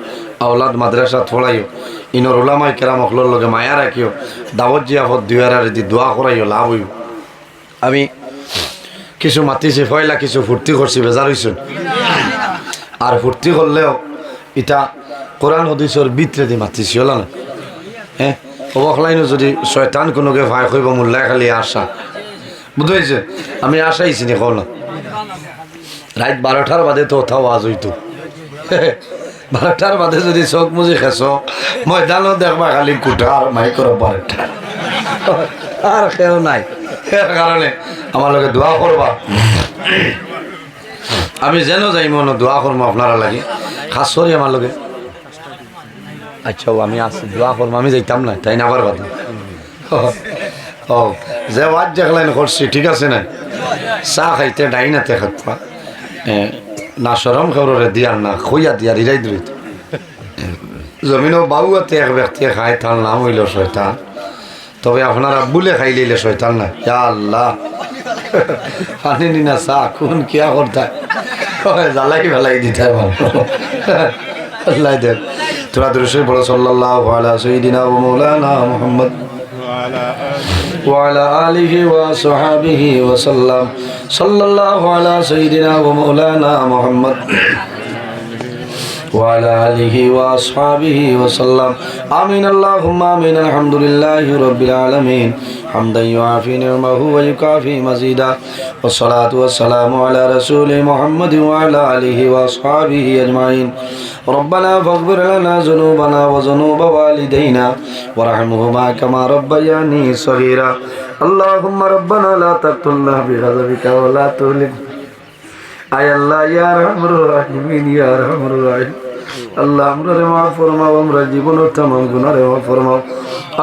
আওলাদ মাদ্রাসা থোড়াইও ইনর ওলামাই কেরাম অখলোর লগে মায়া রাখিও দাওয়াত জিয়াফত দুয়ার দি দোয়া করাইও লাভ হইব আমি কিছু মাতিছি ফয়লা কিছু ফুর্তি করছি বেজার হইছুন আর ফুর্তি করলেও এটা কোরআন হাদিসের ভিতরে দি মাতিছি হল না হ্যাঁ অবখলাইনো যদি শয়তান কোনোকে ভাই কইব মোল্লাই খালি আশা বুঝতে আমি আশাইছি নি কল না রাত 12টার বাদে তো ওথাও আজ হইতো 12টার বাদে যদি চোখ মুজি খেস ময়দানও দেখবা খালি কুটা আর মাইকর 12টা আর কেউ নাই এর কারণে আমার লগে দোয়া করবা আমি যেন যাই মনে দোয়া করবো আপনারা লাগে খাস করি আমার লগে আচ্ছা আমি আসি দোয়া করবো আমি যাইতাম না তাই না আবার কথা ও যে ওয়াজ দেখলেন করছি ঠিক আছে না চা খাইতে ডাইনাতে খাতপা না সরম খবরে দিয়ার না খুইয়া দিয়ার ইরাই দিল জমিনও বাবুয়াতে এক ব্যক্তি খায় তার নাম হইল শয়তান তবে আপনারা বুলে খাই লইলে শয়তান না ইয়া আল্লাহ পানি নিনা চা কোন কিয়া করতা জ্বালাই ফেলাই দিতে আল্লাহ দেব তোরা দৃশ্যই বড় সাল্লাল্লাহু আলা সাইয়্যিদিনা ওয়া মাওলানা মুহাম্মদ وعلى آله وصحبه وسلم صلى الله على سيدنا ومولانا محمد وعلى آله وأصحابه وسلم آمين اللهم آمين الحمد لله رب العالمين حمدا يعافي نعمه ويكافي مزيدا والصلاة والسلام على رسول محمد وعلى آله وأصحابه أجمعين ربنا فاغفر لنا ذنوبنا وذنوب والدينا وارحمهما كما ربياني صغيرا اللهم ربنا لا تقتلنا بغضبك ولا تهلكنا আয় আল্লাহ ইয়া আরহামুর রাহিমিন ইয়া আরহামুর রাহিম আল্লাহ আমরারে মাফ ফরমাও আমরা জীবনের तमाम গুনাহরে মাফ ফরমাও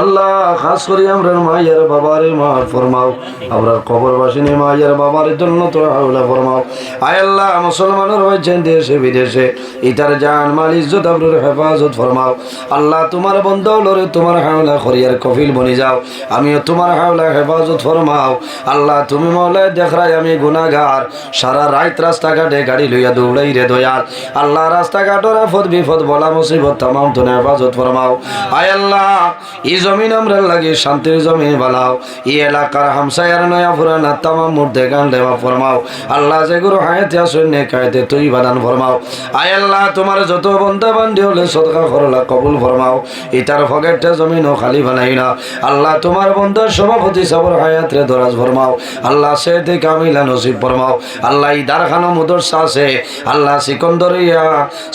আল্লাহ খাস করে আমরা মায়ের বাবারে মাফ ফরমাও, আমরা কবরবাসিনী মায়ের বাবার জন্য তো হাওলা ফরমাও। আয় আল্লাহ মুসলমানের হয়েছেন দেশে বিদেশে, ইতার জান মাল ইজ্জত আপনার হেফাজত ফরমাও। আল্লাহ তোমার বন্ধ লরে তোমার হাওলা খরিয়ার কফিল বনি যাও, আমিও তোমার হাওলা হেফাজত ফরমাও। আল্লাহ তুমি মৌলায় দেখরাই আমি গুনাহগার, সারা রাত রাস্তাঘাটে গাড়ি লইয়া দৌড়াই রে দয়াল। আল্লাহ রাস্তাঘাটের আফত বিপদ বলা মুসিবত তামাম তুমি হেফাজত ফরমাও। আয় আল্লাহ এই জমিন আমরা লাগে শান্তির জমিন বানাও, এই এলাকার হামসায়ার নয়া পুরানা তামাম মুর্দে গান দেওয়া ফরমাও। আল্লাহ যে গুরু হায়াতে আসুন নে কায়তে তুই বাদান ফরমাও। আয় আল্লাহ তোমার যত বন্ধা বান্ধি হলে সদকা করলা কবুল ফরমাও, ইতার ফকেটটা জমিনও খালি বানাই না। আল্লাহ তোমার বন্ধার সভাপতি সবর হায়াত রে দরাজ ফরমাও। আল্লাহ সে থেকে কামিলা নসিব ফরমাও। আল্লাহ এই দারখানো মুদরসা আছে, আল্লাহ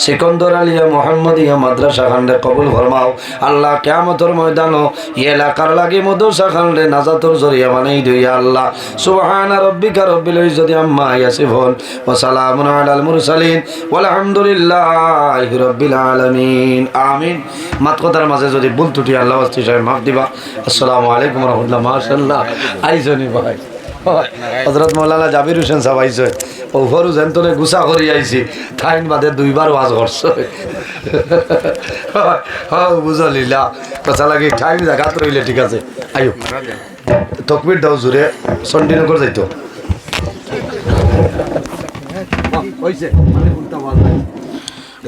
সিকন্দর আলিয়া মোহাম্মদিয়া মাদ্রাসা খান্ডে কবুল ফরমাও। আল্লাহ কিয়ামতের ময়দানও এই এলাকার লাগি মুদরসা খান্ডে নাজাতুর জরিয়া বানাই দিও আল্লাহ। সুবহান রাব্বিকা রব্বিল ইজ্জাতি আম্মা ইয়াসিফুন ওয়া সালামুন আলাল মুরসালিন ওয়ালহামদুলিল্লাহি রাব্বিল আলামিন। আমিন। মাত কথার মাঝে যদি ভুল ত্রুটি আল্লাহ ওয়াস্তি সাহেব মাফ দিবা। আসসালামু আলাইকুম ওয়া রাহমাতুল্লাহ। মাশাআল্লাহ আইজনি ভাই হযরত মাওলানা জাবির হোসেন সাহেব আইছে, ও ফরু জেন্তরে গুছা করি আইছি, থাইন বাদে দুইবার ওয়াজ করছে। হ্যাঁ বুঝলিলা কথা লাগে ঠাইম জায়গাত রইলে ঠিক আছে। আইও তকবির দাও জোরে, চণ্ডীনগর যাইতো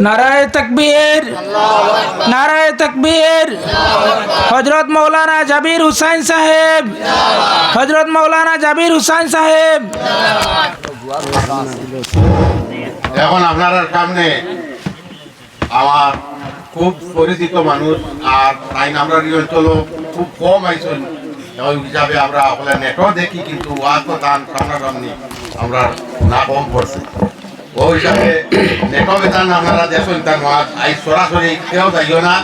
নারায়ে তাকবীর, নারায়ে তাকবীর। হযরত মাওলানা জাবির হুসাইন সাহেব, হযরত মাওলানা জাবির হুসাইন সাহেব। এখন আপনার সামনে আমার খুব পরিচিত মানুষ, আর তাই আমরা এই অঞ্চল খুব কম আইসন ওই হিসাবে আমরা আপনার নেটও দেখি, কিন্তু ওয়াজ তো দান সামনাসামনি আমরা না কম পড়ছে। ওই হিসাবে নেটও বেতান আপনারা দেখুন, তার ওয়াজ আই সরাসরি কেউ যাইও না,